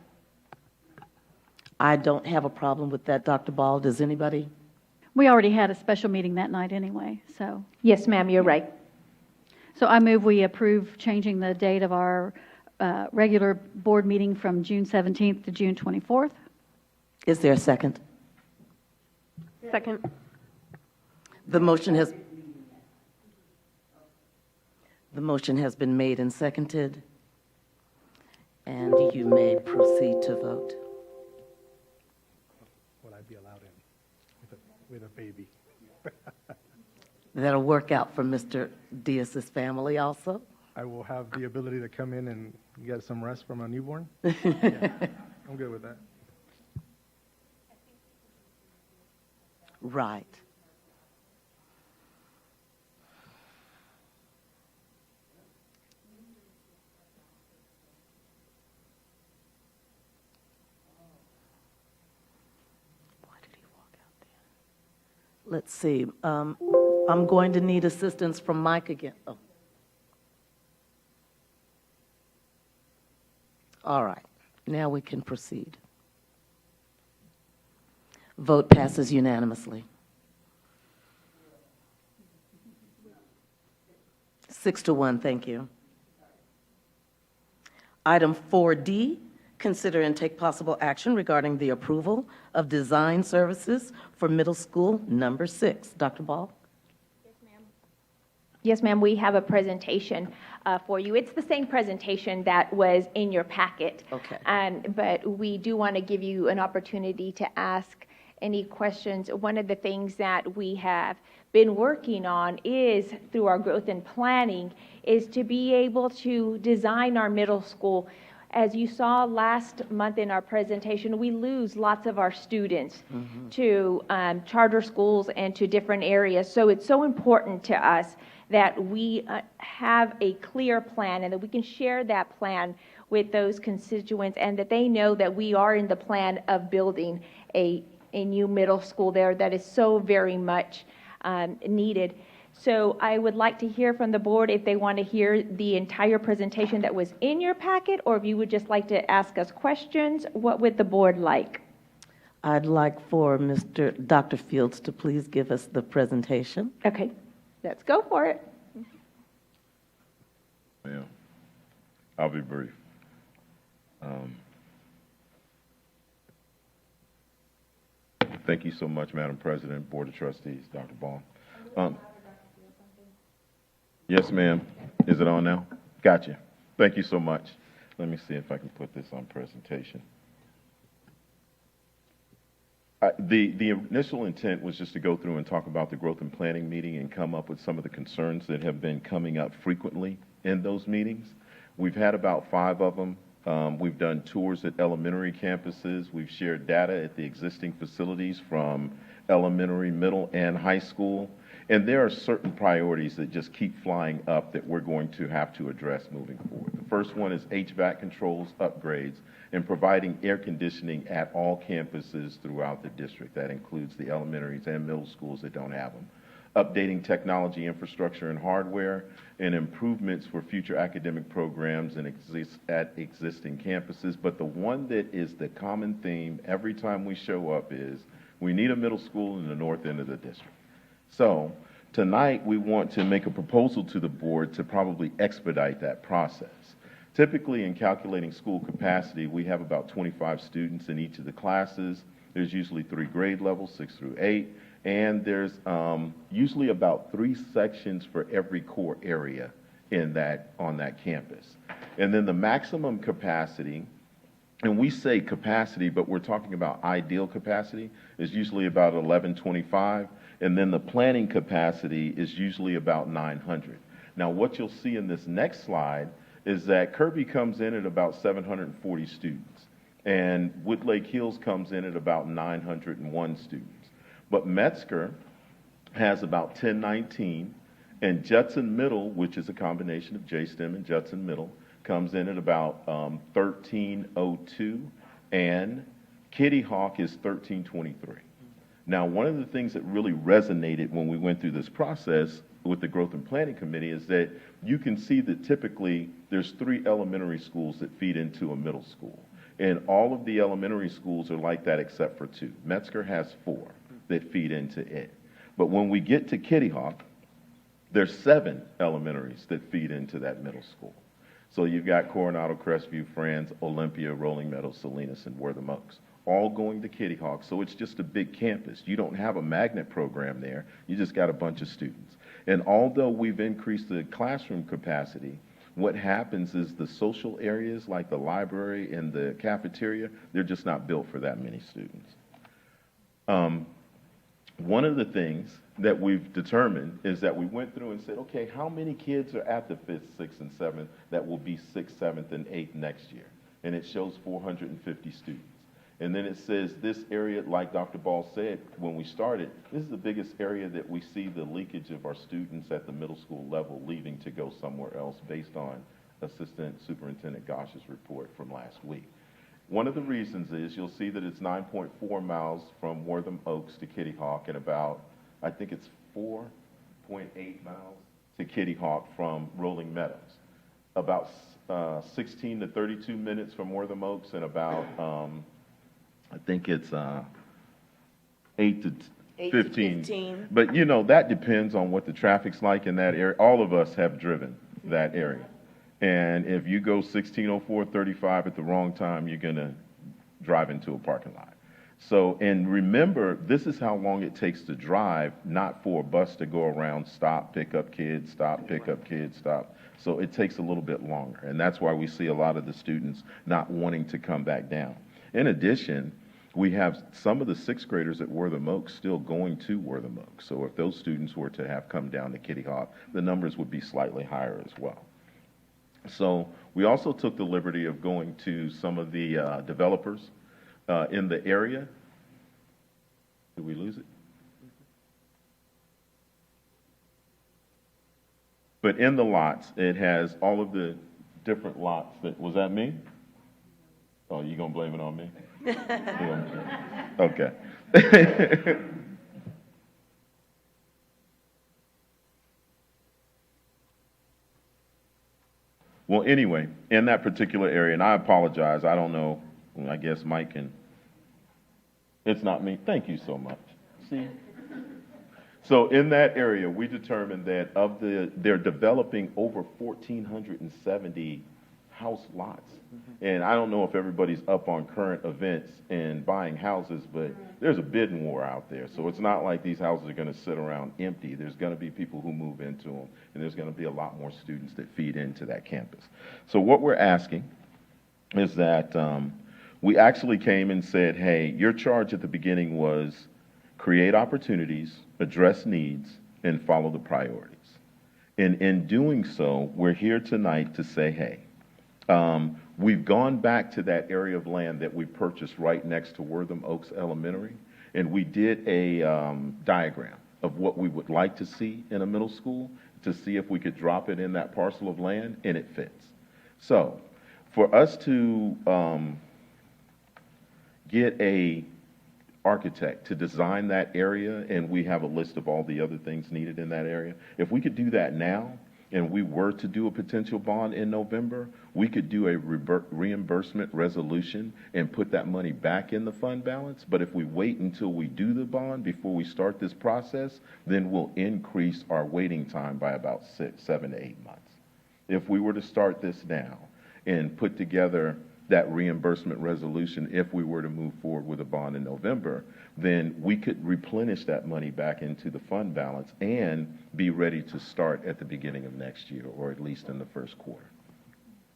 Speaker 1: I don't have a problem with that, Dr. Ball. Does anybody?
Speaker 4: We already had a special meeting that night anyway, so.
Speaker 2: Yes, ma'am, you're right.
Speaker 4: So I move we approve changing the date of our regular board meeting from June 17th to June 24th.
Speaker 1: Is there a second?
Speaker 6: Second.
Speaker 1: The motion has been made and seconded, and you may proceed to vote.
Speaker 7: Will I be allowed in with a baby?
Speaker 1: That'll work out for Mr. Diaz's family also.
Speaker 7: I will have the ability to come in and get some rest from a newborn. Yeah, I'm good with that.
Speaker 1: Right. Why did he walk out there? Let's see. I'm going to need assistance from Mike again. Oh. All right. Now we can proceed. Vote passes unanimously. 6-1, thank you. Item 4D, consider and take possible action regarding the approval of design services for middle school number 6. Dr. Ball?
Speaker 2: Yes, ma'am, we have a presentation for you. It's the same presentation that was in your packet.
Speaker 1: Okay.
Speaker 2: But we do want to give you an opportunity to ask any questions. One of the things that we have been working on is, through our growth and planning, is to be able to design our middle school. As you saw last month in our presentation, we lose lots of our students to charter schools and to different areas. So it's so important to us that we have a clear plan and that we can share that plan with those constituents, and that they know that we are in the plan of building a new middle school there that is so very much needed. So I would like to hear from the board if they want to hear the entire presentation that was in your packet, or if you would just like to ask us questions. What would the board like?
Speaker 1: I'd like for Dr. Fields to please give us the presentation.
Speaker 2: Okay, let's go for it.
Speaker 9: Yeah, I'll be brief. Thank you so much, Madam President, Board of Trustees, Dr. Ball. Yes, ma'am. Is it on now? Gotcha. Thank you so much. Let me see if I can put this on presentation. The initial intent was just to go through and talk about the growth and planning meeting and come up with some of the concerns that have been coming up frequently in those meetings. We've had about 5 of them. We've done tours at elementary campuses. We've shared data at the existing facilities from elementary, middle, and high school. And there are certain priorities that just keep flying up that we're going to have to address moving forward. The first one is HVAC controls upgrades and providing air conditioning at all campuses throughout the district. That includes the elementaries and middle schools that don't have them. Updating technology infrastructure and hardware, and improvements for future academic programs and at existing campuses. But the one that is the common theme every time we show up is we need a middle school in the north end of the district. So tonight we want to make a proposal to the board to probably expedite that process. Typically in calculating school capacity, we have about 25 students in each of the classes. There's usually 3 grade levels, 6 through 8. And there's usually about 3 sections for every core area on that campus. And then the maximum capacity, and we say capacity, but we're talking about ideal capacity, is usually about 1125. And then the planning capacity is usually about 900. Now, what you'll see in this next slide is that Kirby comes in at about 740 students, and Woodlake Hills comes in at about 901 students. But Metzger has about 1019, and Judson Middle, which is a combination of J-STEM and Judson Middle, comes in at about 1302, and Kitty Hawk is 1323. Now, one of the things that really resonated when we went through this process with the Growth and Planning Committee is that you can see that typically there's 3 elementary schools that feed into a middle school. And all of the elementary schools are like that except for 2. Metzger has 4 that feed into it. But when we get to Kitty Hawk, there's 7 elementaries that feed into that middle school. So you've got Coronado, Crestview, Franz, Olympia, Rolling Meadows, Salinas, and Wortham Oaks, all going to Kitty Hawk. So it's just a big campus. You don't have a magnet program there. You just got a bunch of students. And although we've increased the classroom capacity, what happens is the social areas like the library and the cafeteria, they're just not built for that many students. One of the things that we've determined is that we went through and said, okay, how many kids are at the 5th, 6th, and 7th that will be 6th, 7th, and 8th next year? And it shows 450 students. And then it says this area, like Dr. Ball said when we started, this is the biggest area that we see the leakage of our students at the middle school level leaving to go somewhere else based on Assistant Superintendent Gosh's report from last week. One of the reasons is you'll see that it's 9.4 miles from Wortham Oaks to Kitty Hawk and about, I think it's 4.8 miles to Kitty Hawk from Rolling Meadows. About 16 to 32 minutes from Wortham Oaks and about, I think it's 8 to 15. But, you know, that depends on what the traffic's like in that area. All of us have driven that area. And if you go 1604-35 at the wrong time, you're going to drive into a parking lot. So, and remember, this is how long it takes to drive, not for a bus to go around, stop, pick up kids, stop, pick up kids, stop. So it takes a little bit longer. And that's why we see a lot of the students not wanting to come back down. In addition, we have some of the 6th graders at Wortham Oaks still going to Wortham Oaks. So if those students were to have come down to Kitty Hawk, the numbers would be slightly higher as well. So we also took the liberty of going to some of the developers in the area. Did we lose it? But in the lots, it has all of the different lots. Was that me? Oh, you gonna blame it on me? Okay. Well, anyway, in that particular area, and I apologize, I don't know, I guess Mike can, it's not me. Thank you so much. See? So in that area, we determined that they're developing over 1,470 house lots. And I don't know if everybody's up on current events and buying houses, but there's a bidding war out there. So it's not like these houses are going to sit around empty. There's going to be people who move into them, and there's going to be a lot more students that feed into that campus. So what we're asking is that we actually came and said, hey, your charge at the beginning was create opportunities, address needs, and follow the priorities. And in doing so, we're here tonight to say, hey, we've gone back to that area of land that we purchased right next to Wortham Oaks Elementary, and we did a diagram. of what we would like to see in a middle school to see if we could drop it in that parcel of land, and it fits. So for us to get a architect to design that area, and we have a list of all the other things needed in that area, if we could do that now, and we were to do a potential bond in November, we could do a reimbursement resolution and put that money back in the fund balance. But if we wait until we do the bond before we start this process, then we'll increase our waiting time by about 7 to 8 months. If we were to start this now and put together that reimbursement resolution, if we were to move forward with a bond in November, then we could replenish that money back into the fund balance and be ready to start at the beginning of next year, or at least in the first quarter.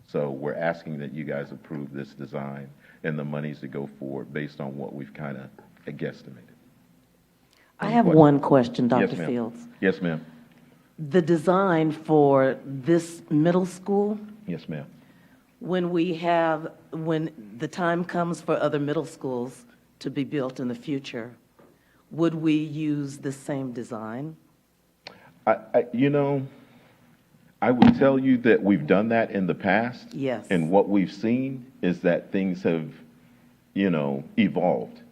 Speaker 9: So we're asking that you guys approve this design and the monies to go forward based on what we've kind of guesstimated.
Speaker 1: I have one question, Dr.
Speaker 9: Yes, ma'am.
Speaker 1: Fields.
Speaker 9: Yes, ma'am.
Speaker 1: The design for this middle school,
Speaker 9: Yes, ma'am.
Speaker 1: when the time comes for other middle schools to be built in the future, would we use the same design?
Speaker 9: I would tell you that we've done that in the past.
Speaker 1: Yes.
Speaker 9: And what we've seen is that things have, evolved.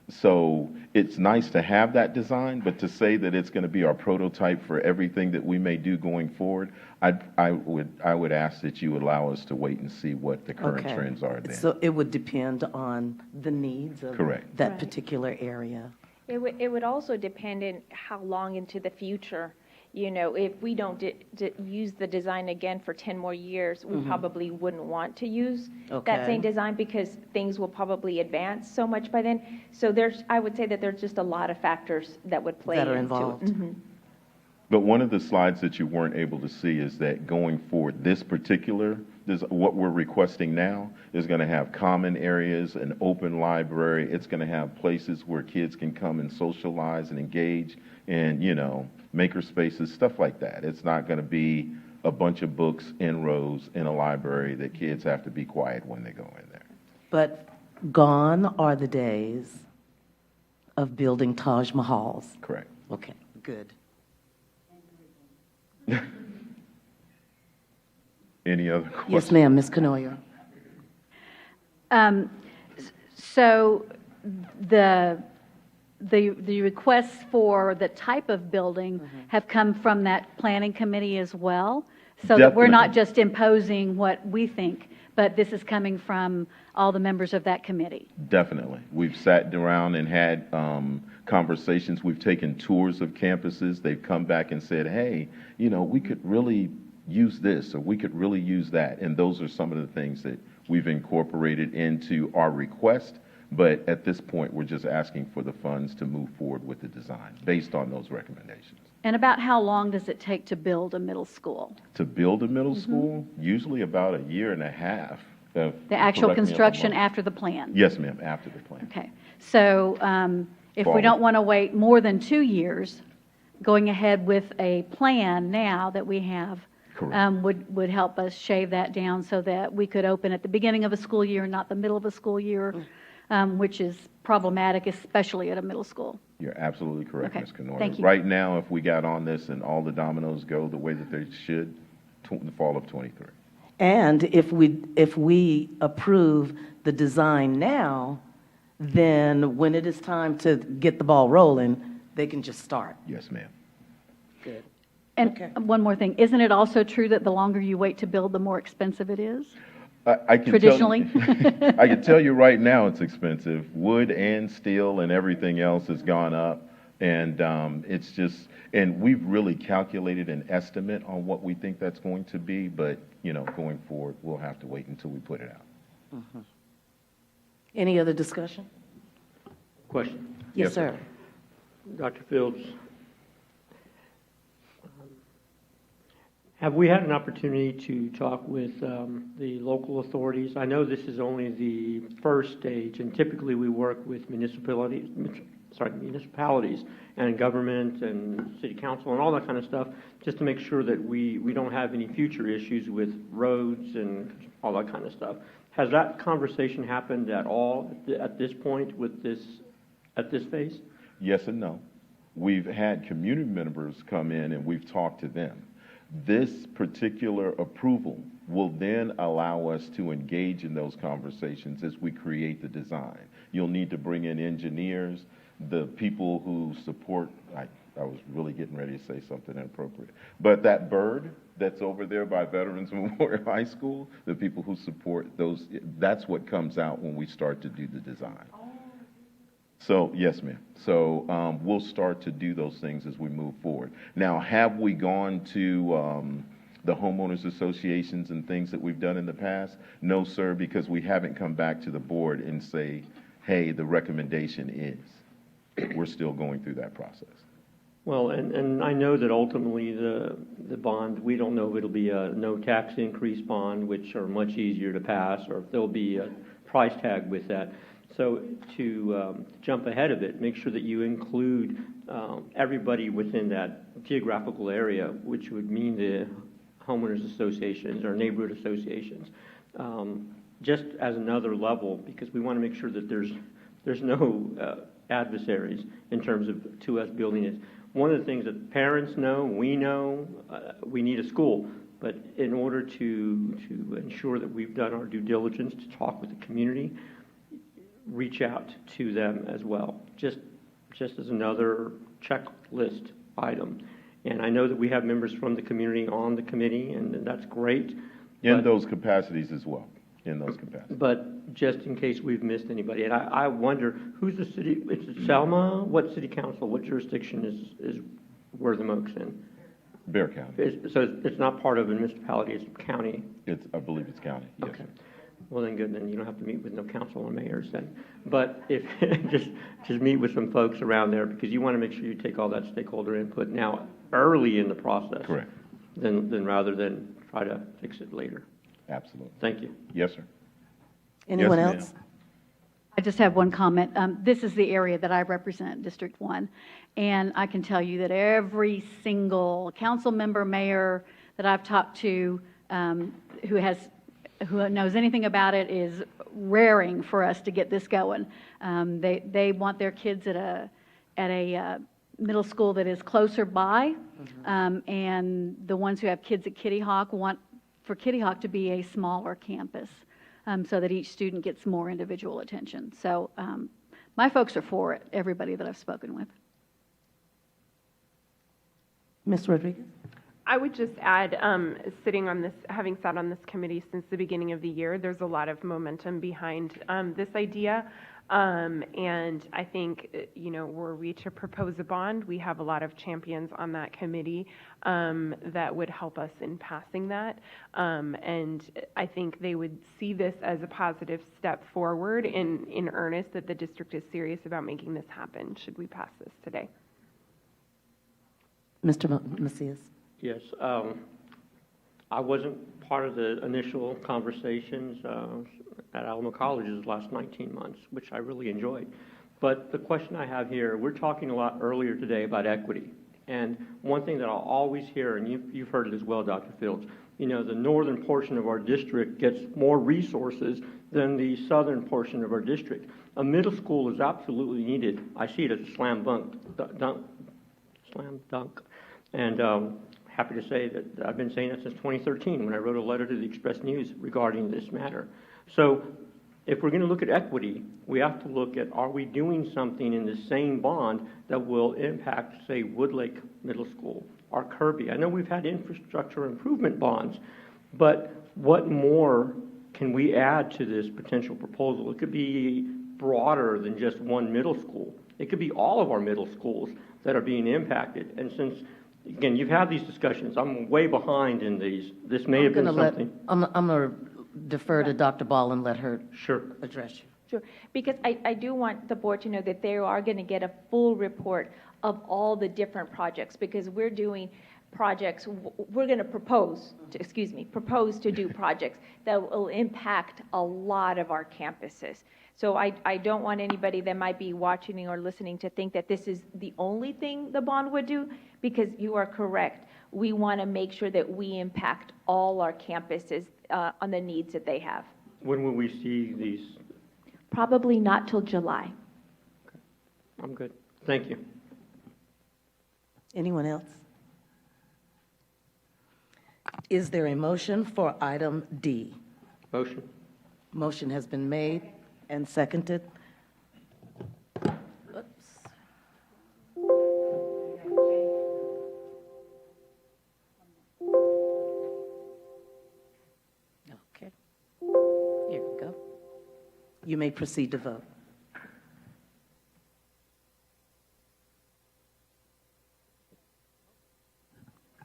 Speaker 9: So it's nice to have that design, but to say that it's going to be our prototype for everything that we may do going forward, I would ask that you allow us to wait and see what the current
Speaker 1: Okay.
Speaker 9: trends are then.
Speaker 1: So it would depend on the needs of
Speaker 9: Correct.
Speaker 1: that
Speaker 2: Right.
Speaker 1: particular area.
Speaker 2: It would also depend on how long into the future, if we don't use the design again for 10 more years, we probably wouldn't want to use that
Speaker 1: Okay.
Speaker 2: same design because things will probably advance so much by then. So I would say that there's just a lot of factors that would play
Speaker 1: That are
Speaker 2: into
Speaker 1: involved.
Speaker 2: it. Mhm.
Speaker 9: But one of the slides that you weren't able to see is that going forward, what we're requesting now is going to have common areas, an open library. It's going to have places where kids can come and socialize and engage and, maker spaces, stuff like that. It's not going to be a bunch of books in rows in a library that kids have to be quiet when they go in there.
Speaker 1: But gone are the days of building Taj Mahals.
Speaker 9: Correct.
Speaker 1: Okay, good.
Speaker 9: Any other questions?
Speaker 1: Yes, ma'am, Ms. Canoyer.
Speaker 4: So the requests for the type of building have come from that planning committee as well? So that we're not
Speaker 9: Definitely.
Speaker 4: just imposing what we think, but this is coming from all the members of that committee?
Speaker 9: Definitely. We've sat around and had conversations. We've taken tours of campuses. They've come back and said, hey, we could really use this, or we could really use that. And those are some of the things that we've incorporated into our request. But at this point, we're just asking for the funds to move forward with the design based on those recommendations.
Speaker 4: And about how long does it take to build a middle school?
Speaker 9: To build a middle school, usually about a year and a half.
Speaker 4: The actual
Speaker 9: correct me if I'm
Speaker 4: construction
Speaker 9: wrong.
Speaker 4: after the plan?
Speaker 9: Yes, ma'am, after the plan.
Speaker 4: Okay. So if we
Speaker 9: Follow.
Speaker 4: don't want to wait more than 2 years, going ahead with a plan now that we have
Speaker 9: Correct.
Speaker 4: would help us shave that down so that we could open at the beginning of a school year, not the middle of a school year, which is problematic, especially at a middle school.
Speaker 9: You're absolutely correct,
Speaker 4: Okay,
Speaker 9: Ms. Kenoyer.
Speaker 4: thank you.
Speaker 9: Right now, if we got on this and all the dominoes go the way that they should, the fall of '23.
Speaker 1: And if we approve the design now, then when it is time to get the ball rolling, they can just start.
Speaker 9: Yes, ma'am.
Speaker 1: Good.
Speaker 4: And
Speaker 1: Okay.
Speaker 4: one more thing, isn't it also true that the longer you wait to build, the more expensive it is?
Speaker 9: I can
Speaker 4: Traditionally?
Speaker 9: I can tell you right now it's expensive. Wood and steel and everything else has gone up. And it's just, and we've really calculated an estimate on what we think that's going to be. But, going forward, we'll have to wait until we put it out.
Speaker 1: Any other discussion?
Speaker 3: Question.
Speaker 1: Yes,
Speaker 9: Yes, sir.
Speaker 1: sir.
Speaker 3: Dr. Fields, have we had an opportunity to talk with the local authorities? I know this is only the first stage, and typically we work with municipalities and government and city council and all that kind of stuff, just to make sure that we don't have any future issues with roads and all that kind of stuff. Has that conversation happened at all at this point with at this phase?
Speaker 9: Yes and no. We've had community members come in and we've talked to them. This particular approval will then allow us to engage in those conversations as we create the design. You'll need to bring in engineers, the people who support, I was really getting ready to say something inappropriate, but that bird that's over there by Veterans Memorial High School, the people who support those, that's what comes out when we start to do the design. So, yes, ma'am. So we'll start to do those things as we move forward. Now, have we gone to the homeowners associations and things that we've done in the past? No, sir, because we haven't come back to the board and say, hey, the recommendation is. We're still going through that process.
Speaker 3: Well, and I know that ultimately the bond, we don't know if it'll be a no tax increase bond, which are much easier to pass, or if there'll be a price tag with that. So to jump ahead of it, make sure that you include everybody within that geographical area, which would mean the homeowners associations or neighborhood associations, just as another level, because we want to make sure that there's no adversaries in terms of to us building it. One of the things that parents know, we need a school, but in order to ensure that we've done our due diligence to talk with the community, reach out to them as well, just as another checklist item. And I know that we have members from the community on the committee, and that's great.
Speaker 9: In those capacities as well, in those capacities.
Speaker 3: But just in case we've missed anybody, and I wonder, who's the city, is it Selma? What city council, what jurisdiction is Wortham Oaks in?
Speaker 9: Bear County.
Speaker 3: So it's not part of a municipality, it's county?
Speaker 9: I believe it's county, yes.
Speaker 3: Okay. Well, then good, then you don't have to meet with no council or mayors then. But if, just meet with some folks around there, because you want to make sure you take all that stakeholder input now early in the process.
Speaker 9: Correct.
Speaker 3: Than rather than try to fix it later.
Speaker 9: Absolutely.
Speaker 3: Thank you.
Speaker 9: Yes, sir.
Speaker 1: Anyone
Speaker 9: Yes, ma'am.
Speaker 1: else?
Speaker 4: I just have one comment. This is the area that I represent, District 1, and I can tell you that every single council member, mayor that I've talked to who knows anything about it is raring for us to get this going. They want their kids at a middle school that is closer by, and the ones who have kids at Kitty Hawk want for Kitty Hawk to be a smaller campus, so that each student gets more individual attention. So my folks are for it, everybody that I've spoken with.
Speaker 1: Ms. Rodriguez?
Speaker 6: I would just add, having sat on this committee since the beginning of the year, there's a lot of momentum behind this idea. And I think, were we to propose a bond, we have a lot of champions on that committee that would help us in passing that. And I think they would see this as a positive step forward in earnest, that the district is serious about making this happen, should we pass this today.
Speaker 1: Mr. Macias?
Speaker 3: Yes. I wasn't part of the initial conversations at Alamo College's last 19 months, which I really enjoyed. But the question I have here, we're talking a lot earlier today about equity. And one thing that I'll always hear, and you've heard it as well, Dr. Fields, the northern portion of our district gets more resources than the southern portion of our district. A middle school is absolutely needed. I see it as a slam dunk. And happy to say that I've been saying that since 2013 when I wrote a letter to the Express News regarding this matter. So if we're going to look at equity, we have to look at, are we doing something in the same bond that will impact, say, Woodlake Middle School or Kirby? I know we've had infrastructure improvement bonds, but what more can we add to this potential proposal? It could be broader than just one middle school. It could be all of our middle schools that are being impacted. And since, again, you've had these discussions, I'm way behind in these. This may have been something.
Speaker 1: I'm going to defer to Dr. Ball and let her address you.
Speaker 2: Sure, because I do want the board to know that they are going to get a full report of all the different projects, because we're doing projects, we're going to propose to do projects that will impact a lot of our campuses. So I don't want anybody that might be watching or listening to think that this is the only thing the bond would do, because you are correct. We want to make sure that we impact all our campuses on the needs that they have.
Speaker 3: When will we see these?
Speaker 2: Probably not till July.
Speaker 3: I'm good. Thank you.
Speaker 1: Anyone else? Is there a motion for item D?
Speaker 3: Motion.
Speaker 1: Motion has been made and seconded. Oops. Okay. Here we go. You may proceed to vote.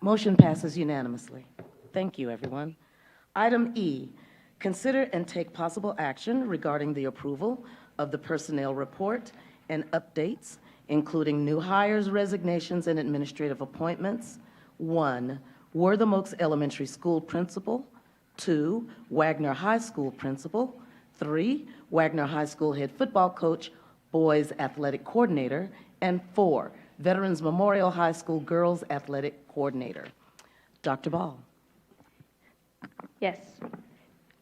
Speaker 1: Motion passes unanimously. Thank you, everyone. Item E, consider and take possible action regarding the approval of the personnel report and updates, including new hires, resignations, and administrative appointments. 1, Wortham Oaks Elementary School Principal. 2, Wagner High School Principal. 3, Wagner High School Head Football Coach, Boys Athletic Coordinator. And 4, Veterans Memorial High School Girls Athletic Coordinator. Dr. Ball.
Speaker 2: Yes.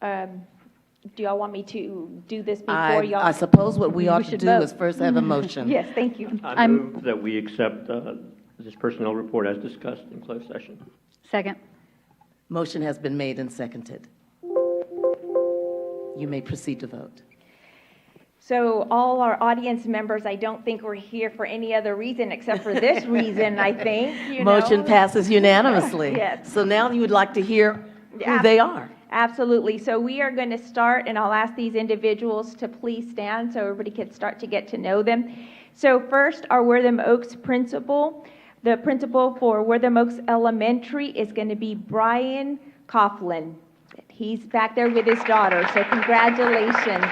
Speaker 2: Do y'all want me to do this before y'all?
Speaker 1: I suppose what we ought to
Speaker 2: should
Speaker 1: do
Speaker 2: vote.
Speaker 1: is first have a motion.
Speaker 2: Yes, thank you.
Speaker 3: I move that we accept this personnel report as discussed in closed session.
Speaker 4: Second.
Speaker 1: Motion has been made and seconded. You may proceed to vote.
Speaker 2: So all our audience members, I don't think we're here for any other reason except for this reason, I think, you know.
Speaker 1: Motion passes unanimously.
Speaker 2: Yes.
Speaker 1: So now you would like to hear who they are.
Speaker 2: Absolutely. So we are going to start, and I'll ask these individuals to please stand so everybody can start to get to know them. So first, our Wortham Oaks principal. The principal for Wortham Oaks Elementary is going to be Brian Coughlin. He's back there with his daughter, so congratulations.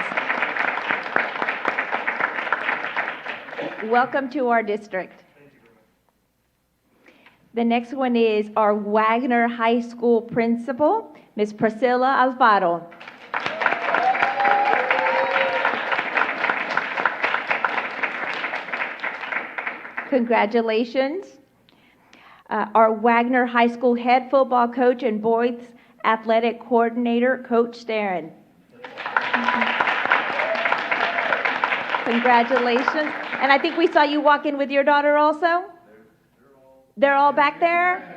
Speaker 2: Welcome to our district. The next one is our Wagner High School principal, Ms. Priscilla Alfaro. Congratulations. Our Wagner High School head football coach and boys athletic coordinator, Coach Starren. Congratulations. And I think we saw you walk in with your daughter also? They're all back there?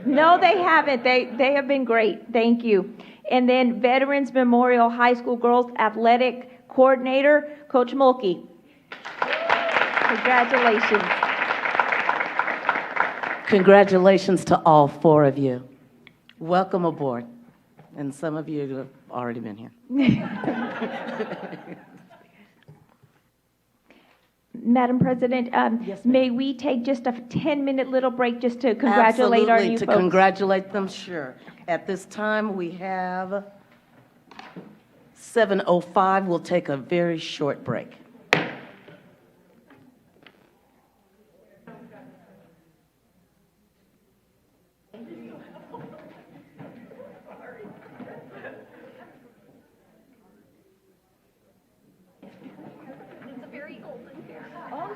Speaker 2: No, they haven't. They have been great. Thank you. And then Veterans Memorial High School Girls Athletic Coordinator, Coach Mulkey. Congratulations.
Speaker 1: Congratulations to all 4 of you. Welcome aboard. And some of you have already been here.
Speaker 2: Madam President,
Speaker 1: Yes, ma'am.
Speaker 2: may we take just a 10-minute little break just to congratulate our new
Speaker 1: Absolutely, to
Speaker 2: folks?
Speaker 1: congratulate them, sure. At this time, we have 7:05. We'll take a very short break.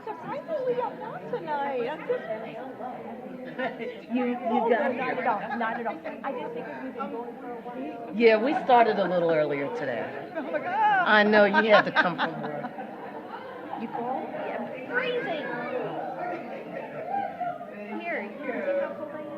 Speaker 10: Surprisingly, I'm not tonight.
Speaker 1: You got
Speaker 10: Not at all. Not at all. I just figured we've been going for a while.
Speaker 1: Yeah, we started a little earlier today.
Speaker 10: Oh my God.
Speaker 1: I know you had to come from work.
Speaker 10: You cold? Yeah, freezing. Here, you can see how cold I am.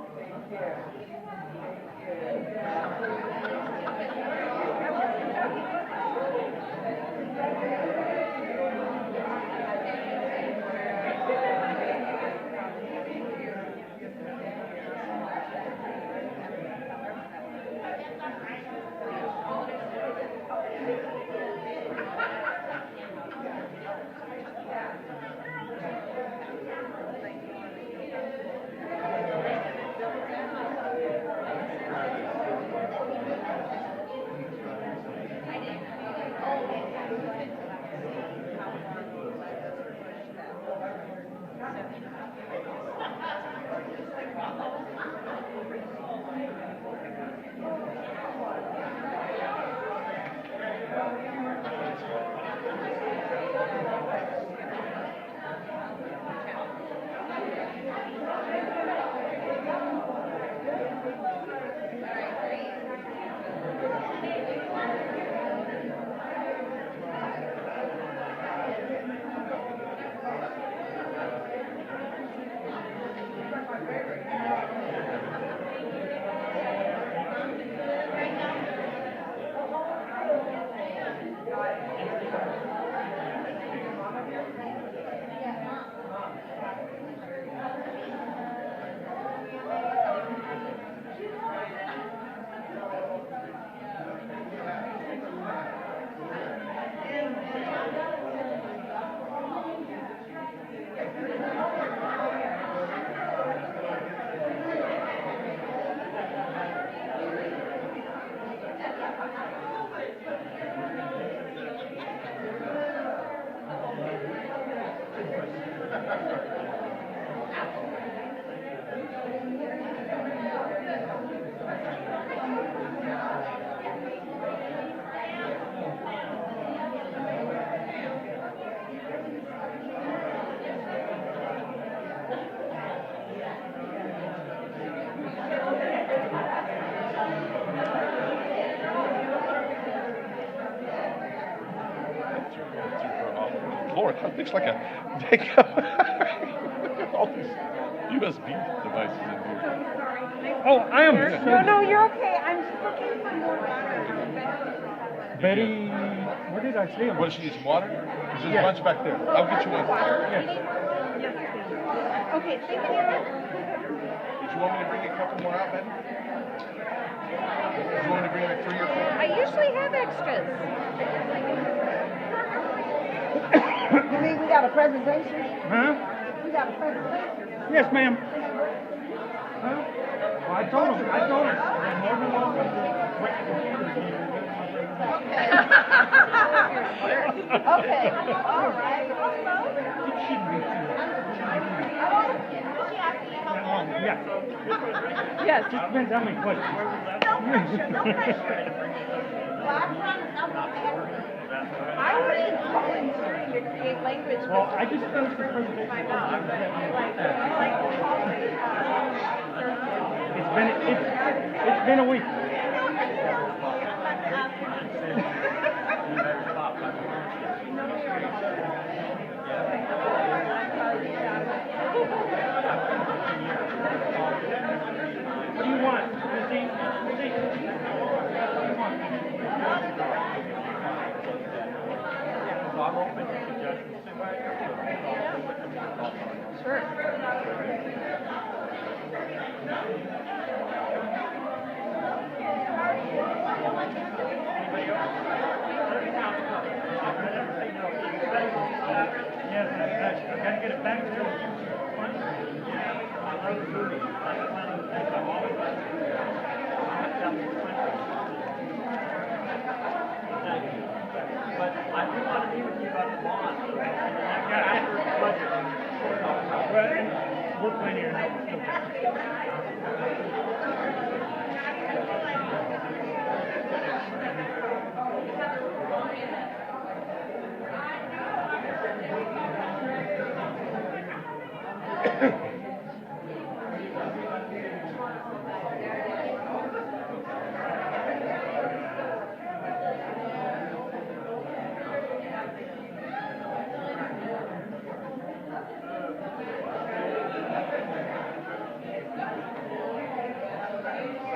Speaker 11: floor. It looks like a big, all these USB devices in here.
Speaker 12: Oh, I am.
Speaker 6: No, you're okay. I'm just looking for more water.
Speaker 12: Betty, where did I see him?
Speaker 11: What, does she need some water? There's a bunch back there. I'll get you one.
Speaker 12: Yes.
Speaker 6: Okay, thank you.
Speaker 11: Did you want me to bring a couple more out, Betty? Did you want me to bring like 3 or 4?
Speaker 2: I usually have extras.
Speaker 10: You mean we got a presentation?
Speaker 12: Huh?
Speaker 10: We got a presentation?
Speaker 12: Yes, ma'am. Huh? Well, I told him. They're more than welcome to wait for computers.
Speaker 10: Okay, all right.
Speaker 12: It shouldn't be too long. Yeah.
Speaker 6: Yes.
Speaker 12: Just depends how many questions.
Speaker 10: No pressure. Well, I promise I'm not I was volunteering a language.
Speaker 12: Well, I just finished the presentation. It's been a week. What do you want? I'm open to suggestions.
Speaker 2: Sure.
Speaker 12: Yes, I gotta get it back to But I do want to meet with you about the bond. We're playing here now.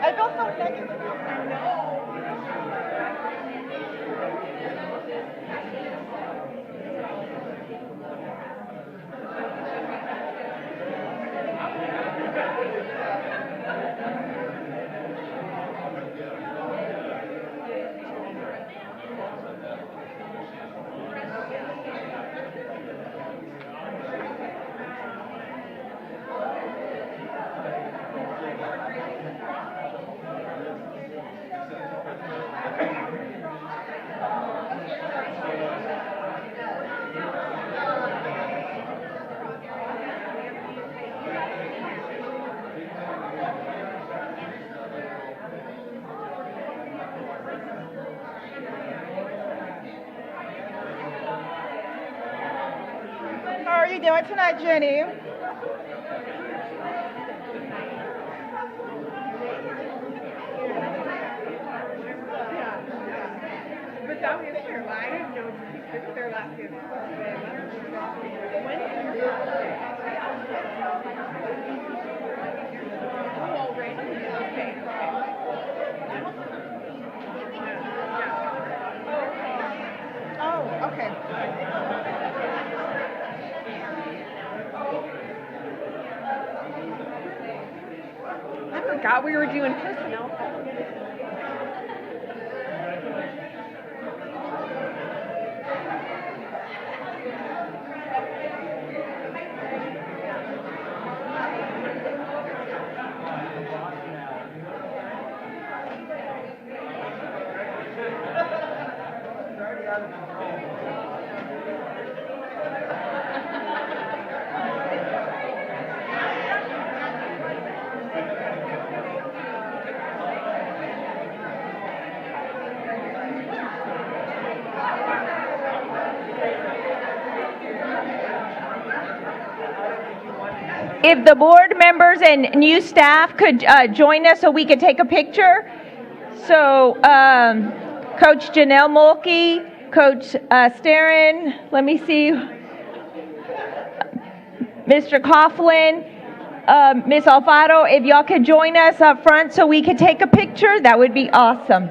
Speaker 8: I feel so negative. How are you doing tonight, Jenny?
Speaker 6: But that was your line. I didn't know if their last year.
Speaker 8: Oh, okay.
Speaker 6: I forgot we were doing personnel.
Speaker 2: If the board members and new staff could join us so we could take a picture. So Coach Janelle Mulkey, Coach Starren, let me see, Mr. Coughlin, Ms. Alfaro, if y'all could join us up front so we could take a picture, that would be awesome.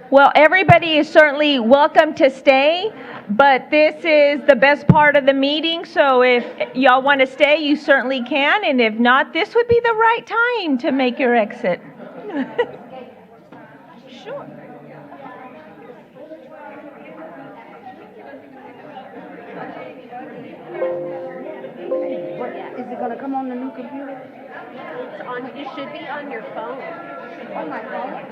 Speaker 2: Well, everybody is certainly welcome to stay, but this is the best part of the meeting, so if y'all want to stay, you certainly can, and if not, this would be the right time to make your exit. Sure.
Speaker 5: Is it gonna come on the new computer?
Speaker 10: It's on, it should be on your phone.
Speaker 5: On my phone?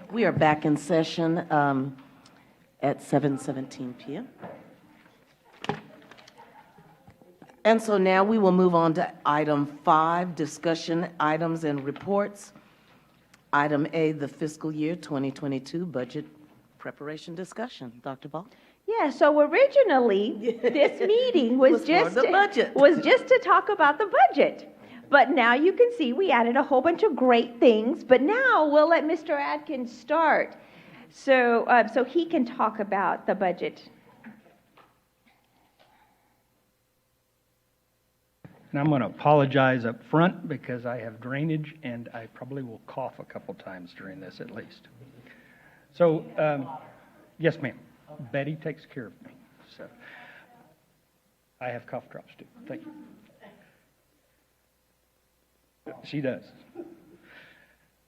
Speaker 1: We are back in session at 7:17 p.m. And so now we will move on to item 5, discussion items and reports. Item A, the fiscal year 2022 budget preparation discussion. Dr. Ball?
Speaker 2: Yeah, so originally, this meeting was
Speaker 1: Was for
Speaker 2: just
Speaker 1: the budget.
Speaker 2: was just to talk about the budget. But now you can see we added a whole bunch of great things, but now we'll let Mr. Atkins start. So he can talk about the budget.
Speaker 12: And I'm going to apologize up front because I have drainage and I probably will cough a couple times during this at least. So, yes, ma'am. Betty takes care of me. So, I have cough drops too. Thank you. She does.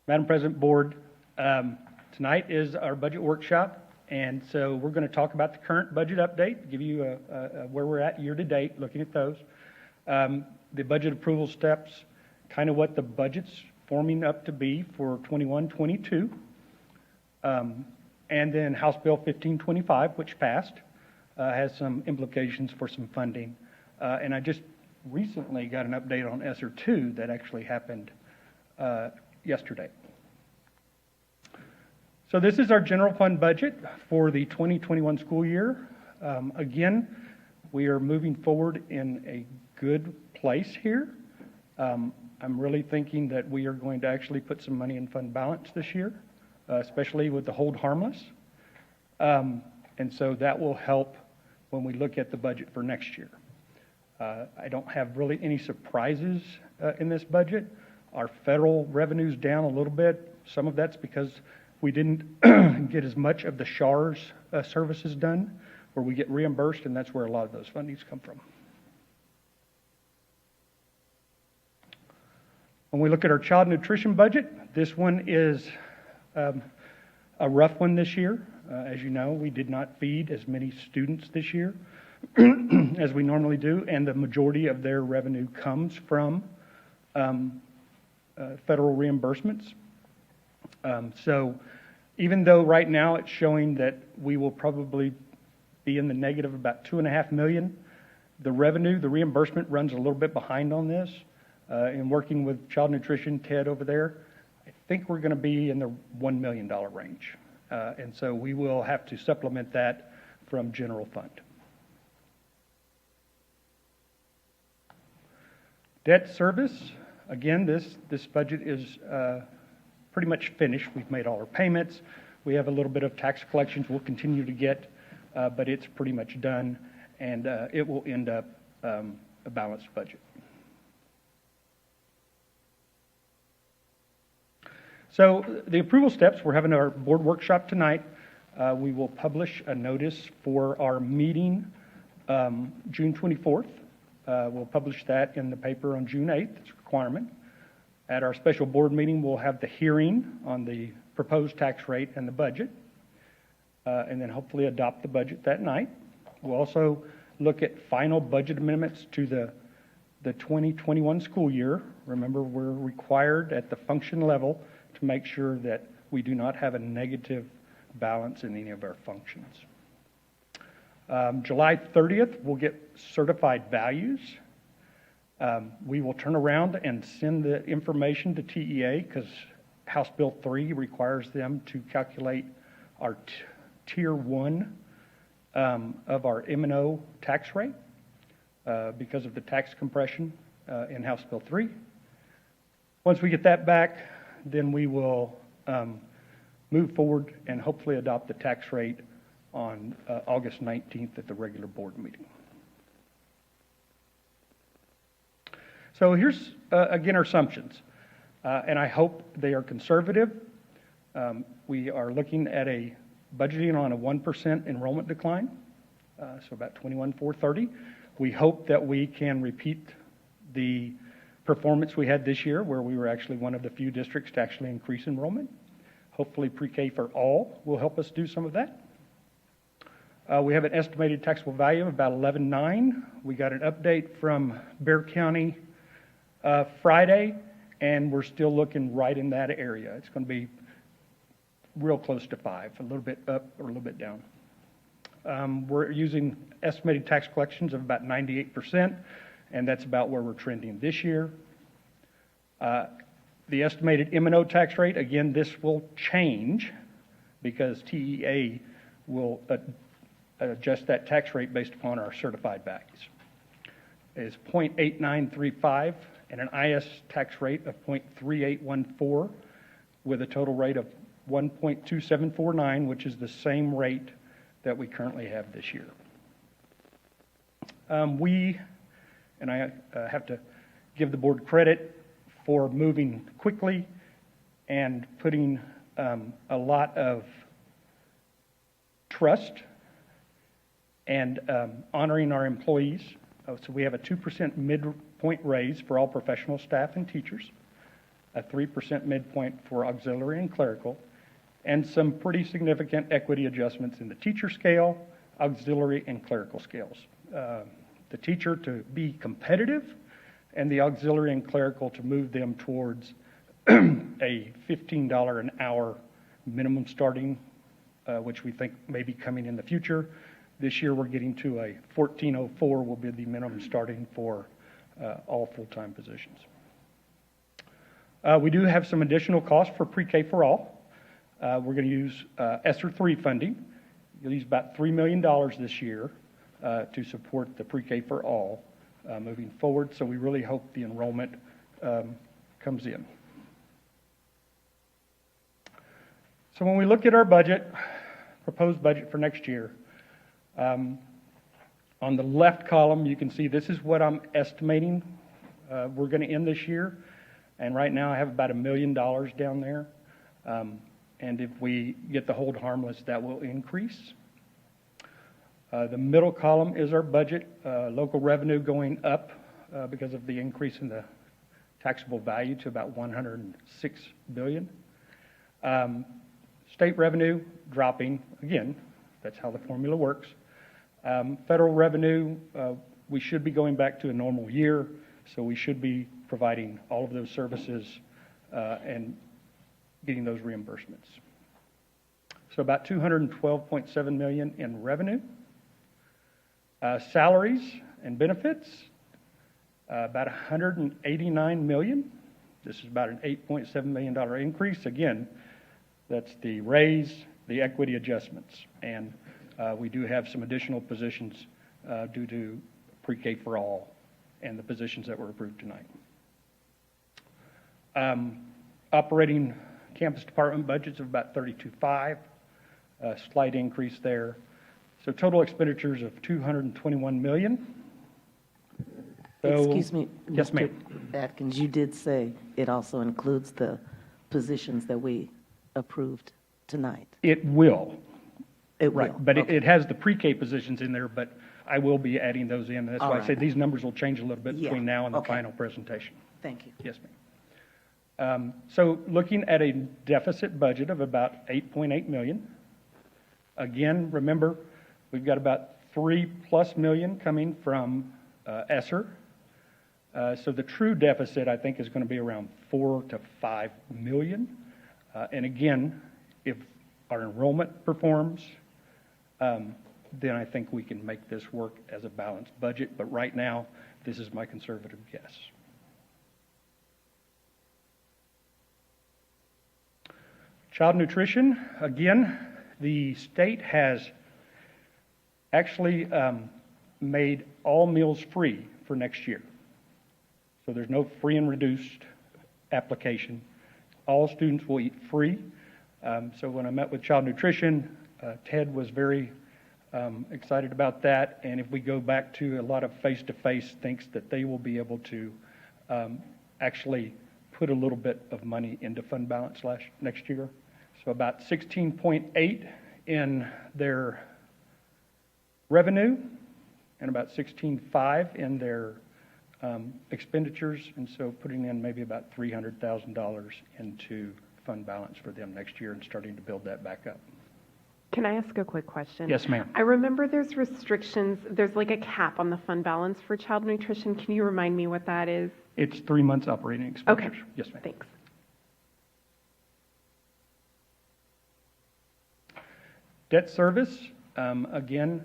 Speaker 12: Madam President, Board, tonight is our budget workshop, and so we're going to talk about the current budget update, give you where we're at year to date, looking at those. The budget approval steps, kind of what the budget's forming up to be for 21-22. And then House Bill 1525, which passed, has some implications for some funding. And I just recently got an update on ESSER 2 that actually happened yesterday. So this is our general fund budget for the 2021 school year. Again, we are moving forward in a good place here. I'm really thinking that we are going to actually put some money in fund balance this year, especially with the hold harmless. And so that will help when we look at the budget for next year. I don't have really any surprises in this budget. Our federal revenue's down a little bit. Some of that's because we didn't get as much of the SHARS services done, where we get reimbursed, and that's where a lot of those fundings come from. When we look at our child nutrition budget, this one is a rough one this year. As you know, we did not feed as many students this year as we normally do, and the majority of their revenue comes from federal reimbursements. So even though right now it's showing that we will probably be in the negative about $2.5 million, the revenue, the reimbursement runs a little bit behind on this. In working with child nutrition, Ted over there, I think we're going to be in the $1 million range. And so we will have to supplement that from general fund. Debt service, again, this budget is pretty much finished. We've made all our payments. We have a little bit of tax collections we'll continue to get, but it's pretty much done, and it will end up a balanced budget. So the approval steps, we're having our board workshop tonight. We will publish a notice for our meeting June 24th. We'll publish that in the paper on June 8th. It's a requirement. At our special board meeting, we'll have the hearing on the proposed tax rate and the budget, and then hopefully adopt the budget that night. We'll also look at final budget amendments to the 2021 school year. Remember, we're required at the function level to make sure that we do not have a negative balance in any of our functions. July 30th, we'll get certified values. We will turn around and send the information to TEA because House Bill 3 requires them to calculate our Tier 1 of our M&O tax rate because of the tax compression in House Bill 3. Once we get that back, then we will move forward and hopefully adopt the tax rate on August 19th at the regular board meeting. So here's, again, our assumptions, and I hope they are conservative. We are looking at a budgeting on a 1% enrollment decline, so about 21,430. We hope that we can repeat the performance we had this year, where we were actually one of the few districts to actually increase enrollment. Hopefully pre-K for all will help us do some of that. We have an estimated taxable value of about 11.9. We got an update from Bexar County Friday, and we're still looking right in that area. It's going to be real close to 5, a little bit up or a little bit down. We're using estimated tax collections of about 98%, and that's about where we're trending this year. The estimated M&O tax rate, again, this will change because TEA will adjust that tax rate based upon our certified values. Is 0.8935 and an IS tax rate of 0.3814 with a total rate of 1.2749, which is the same rate that we currently have this year. And I have to give the board credit for moving quickly and putting a lot of trust and honoring our employees. So we have a 2% midpoint raise for all professional staff and teachers, a 3% midpoint for auxiliary and clerical, and some pretty significant equity adjustments in the teacher scale, auxiliary, and clerical scales. The teacher to be competitive, and the auxiliary and clerical to move them towards a $15 an hour minimum starting, which we think may be coming in the future. This year, we're getting to a $14.04 will be the minimum starting for all full-time positions. We do have some additional costs for pre-K for all. We're going to use ESSER 3 funding. We'll use about $3 million this year to support the pre-K for all moving forward. So we really hope the enrollment comes in. So when we look at our budget, proposed budget for next year, on the left column, you can see this is what I'm estimating we're going to end this year. And right now I have about $1 million down there. And if we get the hold harmless, that will increase. The middle column is our budget, local revenue going up because of the increase in the taxable value to about $106 billion. State revenue dropping, again, that's how the formula works. Federal revenue, we should be going back to a normal year, so we should be providing all of those services and getting those reimbursements. So about $212.7 million in revenue. Salaries and benefits, about $189 million. This is about an $8.7 million increase. Again, that's the raise, the equity adjustments. And we do have some additional positions due to pre-K for all and the positions that were approved tonight. Operating campus department budgets of about $32.5, a slight increase there. So total expenditures of $221 million. So,
Speaker 1: Excuse me,
Speaker 12: yes, ma'am.
Speaker 1: Mr. Atkins, you did say it also includes the positions that we approved tonight.
Speaker 12: It will.
Speaker 1: It will.
Speaker 12: Right, but
Speaker 1: Okay.
Speaker 12: it has the pre-K positions in there, but I will be adding those in. And that's
Speaker 1: All
Speaker 12: why I
Speaker 1: right.
Speaker 12: say these numbers will change a little bit
Speaker 1: Yeah,
Speaker 12: between now and the
Speaker 1: okay.
Speaker 12: final presentation.
Speaker 1: Thank you.
Speaker 12: Yes, ma'am. So looking at a deficit budget of about $8.8 million. Again, remember, we've got about $3+ million coming from ESSER. So the true deficit, I think, is going to be around $4 to $5 million. And again, if our enrollment performs, then I think we can make this work as a balanced budget. But right now, this is my conservative guess. Child nutrition, again, the state has actually made all meals free for next year. So there's no free and reduced application. All students will eat free. So when I met with child nutrition, Ted was very excited about that. And if we go back to a lot of face-to-face, thinks that they will be able to actually put a little bit of money into fund balance next year. So about 16.8 in their revenue and about 16.5 in their expenditures, and so putting in maybe about $300,000 into fund balance for them next year and starting to build that back up.
Speaker 6: Can I ask a quick question?
Speaker 12: Yes, ma'am.
Speaker 6: I remember there's restrictions, there's like a cap on the fund balance for child nutrition. Can you remind me what that is?
Speaker 12: It's 3 months operating expenditures.
Speaker 6: Okay.
Speaker 12: Yes, ma'am.
Speaker 6: Thanks.
Speaker 12: Debt service, again,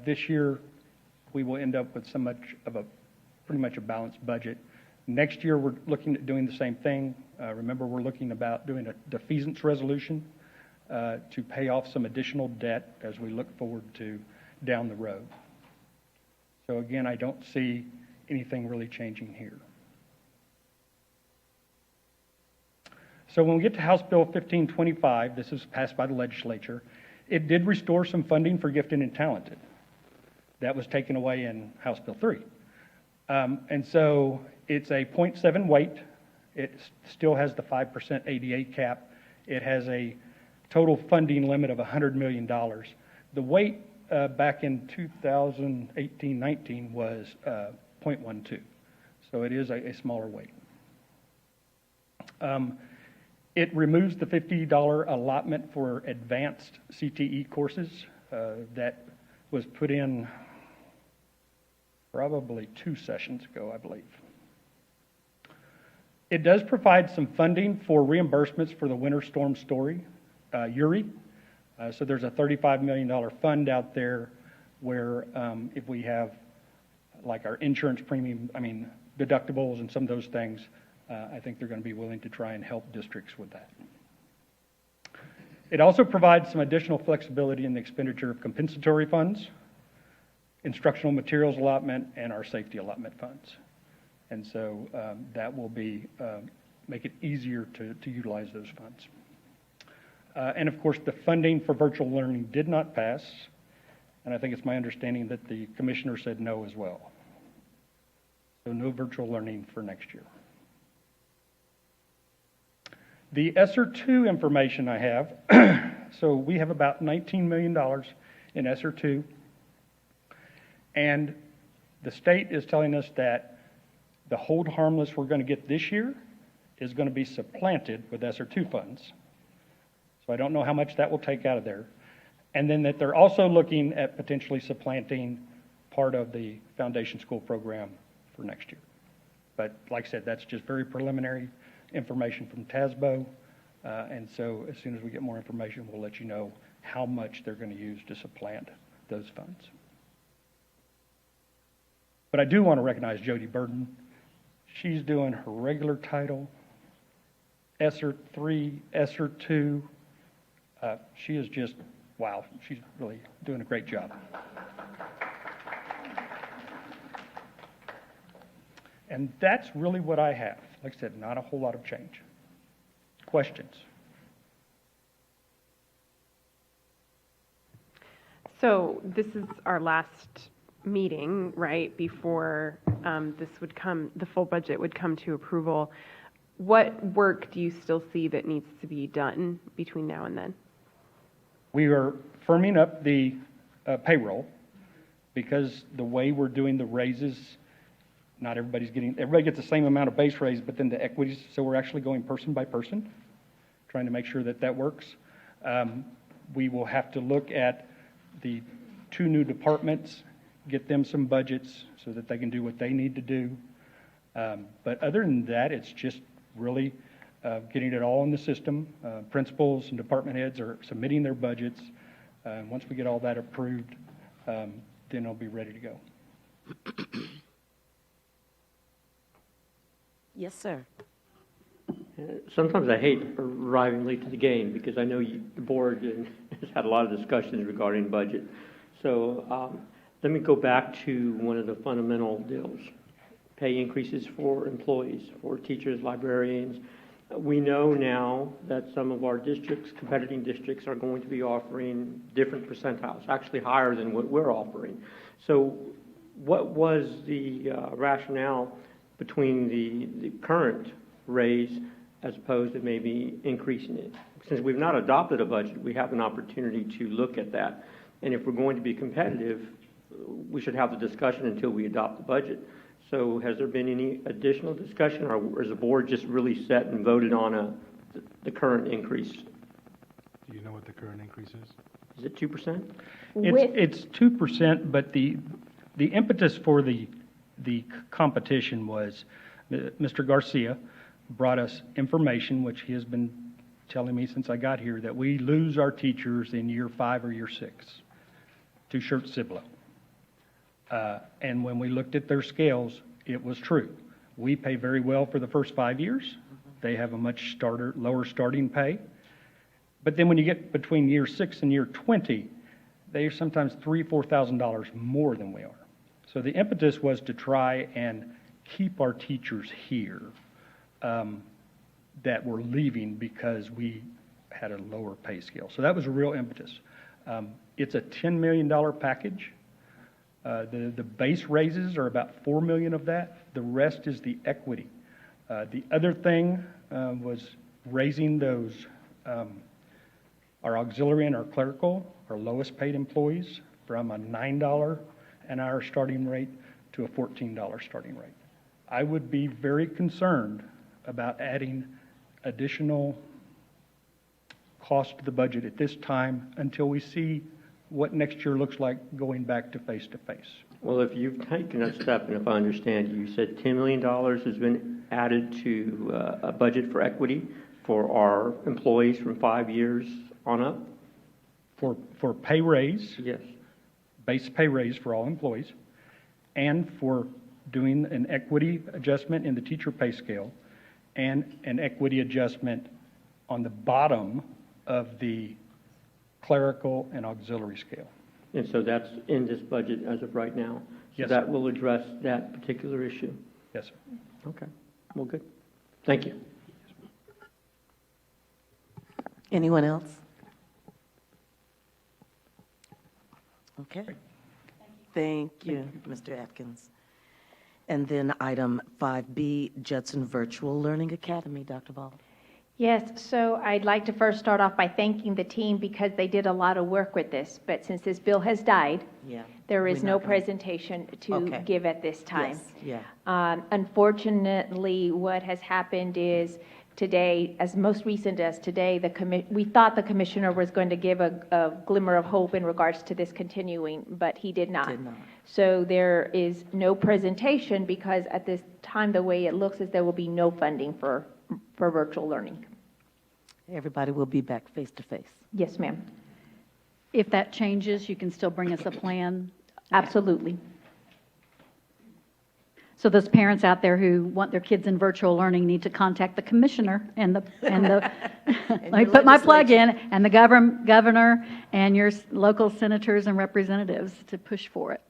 Speaker 12: this year we will end up with pretty much a balanced budget. Next year we're looking at doing the same thing. Remember, we're looking about doing a defeasance resolution to pay off some additional debt as we look forward to down the road. So again, I don't see anything really changing here. So when we get to House Bill 1525, this was passed by the legislature, it did restore some funding for gifted and talented. That was taken away in House Bill 3. And so it's a 0.7 weight. It still has the 5% ADA cap. It has a total funding limit of $100 million. The weight back in 2018-19 was 0.12. So it is a smaller weight. It removes the $50 allotment for advanced CTE courses that was put in probably 2 sessions ago, I believe. It does provide some funding for reimbursements for the winter storm Uri. So there's a $35 million fund out there where if we have like our insurance premium, deductibles and some of those things, I think they're going to be willing to try and help districts with that. It also provides some additional flexibility in the expenditure of compensatory funds, instructional materials allotment, and our safety allotment funds. And so that will be make it easier to utilize those funds. And of course, the funding for virtual learning did not pass, and I think it's my understanding that the commissioner said no as well. So no virtual learning for next year. The ESSER 2 information I have, so we have about $19 million in ESSER 2, and the state is telling us that the hold harmless we're going to get this year is going to be supplanted with ESSER 2 funds. So I don't know how much that will take out of there. And then that they're also looking at potentially supplanting part of the foundation school program for next year. But like I said, that's just very preliminary information from TASBO. And so as soon as we get more information, we'll let you know how much they're going to use to supplant those funds. But I do want to recognize Jody Burden. She's doing her regular title, ESSER 3, ESSER 2. She is just, wow, she's really doing a great job. And that's really what I have. Like I said, not a whole lot of change. Questions?
Speaker 6: So this is our last meeting, right, before this would come, the full budget would come to approval. What work do you still see that needs to be done between now and then?
Speaker 12: We are firming up the payroll because the way we're doing the raises, not everybody gets the same amount of base raise, but then the equities, so we're actually going person by person, trying to make sure that that works. We will have to look at the 2 new departments, get them some budgets so that they can do what they need to do. But other than that, it's just really getting it all in the system. Principals and department heads are submitting their budgets. Once we get all that approved, then it'll be ready to go.
Speaker 1: Yes, sir.
Speaker 3: Sometimes I hate arriving late to the game because I know the board has had a lot of discussions regarding budget. So let me go back to one of the fundamental deals. Pay increases for employees, for teachers, librarians. We know now that some of our districts, competing districts, are going to be offering different percentiles, actually higher than what we're offering. So what was the rationale between the current raise as opposed to maybe increasing it? Since we've not adopted a budget, we have an opportunity to look at that. And if we're going to be competitive, we should have the discussion until we adopt the budget. So has there been any additional discussion, or is the board just really set and voted on the current increase?
Speaker 7: Do you know what the current increase is?
Speaker 3: Is it 2%?
Speaker 12: It's 2%, but the impetus for the competition was Mr. Garcia brought us information, which he has been telling me since I got here, that we lose our teachers in year 5 or year 6 to Schertz-Ciblo. And when we looked at their scales, it was true. We pay very well for the first 5 years. They have a much lower starting pay. But then when you get between year 6 and year 20, they are sometimes $3,000, $4,000 more than we are. So the impetus was to try and keep our teachers here. that were leaving because we had a lower pay scale. So that was a real impetus. It's a $10 million package. The base raises are about $4 million of that. The rest is the equity. The other thing was raising those, our auxiliary and our clerical, our lowest paid employees, from a $9 an hour starting rate to a $14 starting rate. I would be very concerned about adding additional cost to the budget at this time until we see what next year looks like going back to face-to-face.
Speaker 3: Well, if you've taken a step, and if I understand, you said $10 million has been added to a budget for equity for our employees from 5 years on up?
Speaker 12: For pay raise,
Speaker 3: Yes.
Speaker 12: base pay raise for all employees, and for doing an equity adjustment in the teacher pay scale, and an equity adjustment on the bottom of the clerical and auxiliary scale.
Speaker 3: And so that's in this budget as of right now? So
Speaker 12: Yes,
Speaker 3: that
Speaker 12: sir.
Speaker 3: will address that particular issue?
Speaker 12: Yes, sir.
Speaker 3: Okay. Well, good. Thank you.
Speaker 1: Anyone else? Okay. Thank you, Mr. Atkins. And then item 5B, Judson Virtual Learning Academy, Dr. Ball.
Speaker 2: Yes, so I'd like to first start off by thanking the team because they did a lot of work with this. But since this bill has died,
Speaker 1: Yeah.
Speaker 2: there is
Speaker 1: we're
Speaker 2: no
Speaker 1: not gonna-
Speaker 2: presentation to
Speaker 1: Okay.
Speaker 2: give at this time.
Speaker 1: Yes, yeah.
Speaker 2: Unfortunately, what has happened is today, as most recent as today, we thought the commissioner was going to give a glimmer of hope in regards to this continuing, but he did not.
Speaker 1: Did not.
Speaker 2: So there is no presentation because at this time, the way it looks is there will be no funding for virtual learning.
Speaker 1: Everybody will be back face-to-face.
Speaker 2: Yes, ma'am.
Speaker 4: If that changes, you can still bring us a plan.
Speaker 2: Absolutely.
Speaker 4: So those parents out there who want their kids in virtual learning need to contact the commissioner and the let me
Speaker 1: your
Speaker 4: put my plug
Speaker 1: legislature.
Speaker 4: in, and the governor and your local senators and representatives to push for it.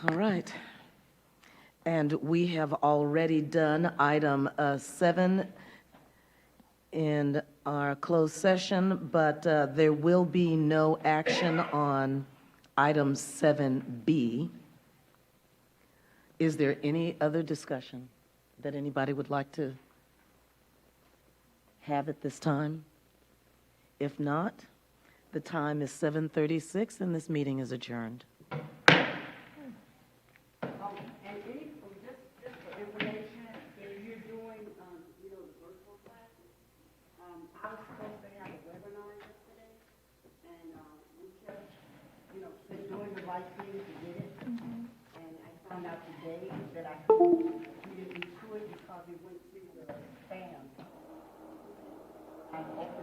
Speaker 1: All right. And we have already done item 7 in our closed session, but there will be no action on item 7B. Is there any other discussion that anybody would like to have at this time? If not, the time is 7:36 and this meeting is adjourned.
Speaker 5: And any, just for information, if you're doing, the virtual classes, I was supposed to have a webinar yesterday, and, we kept, been doing the right thing to get it. And I found out today that I couldn't get into it because it went through the spam. I opened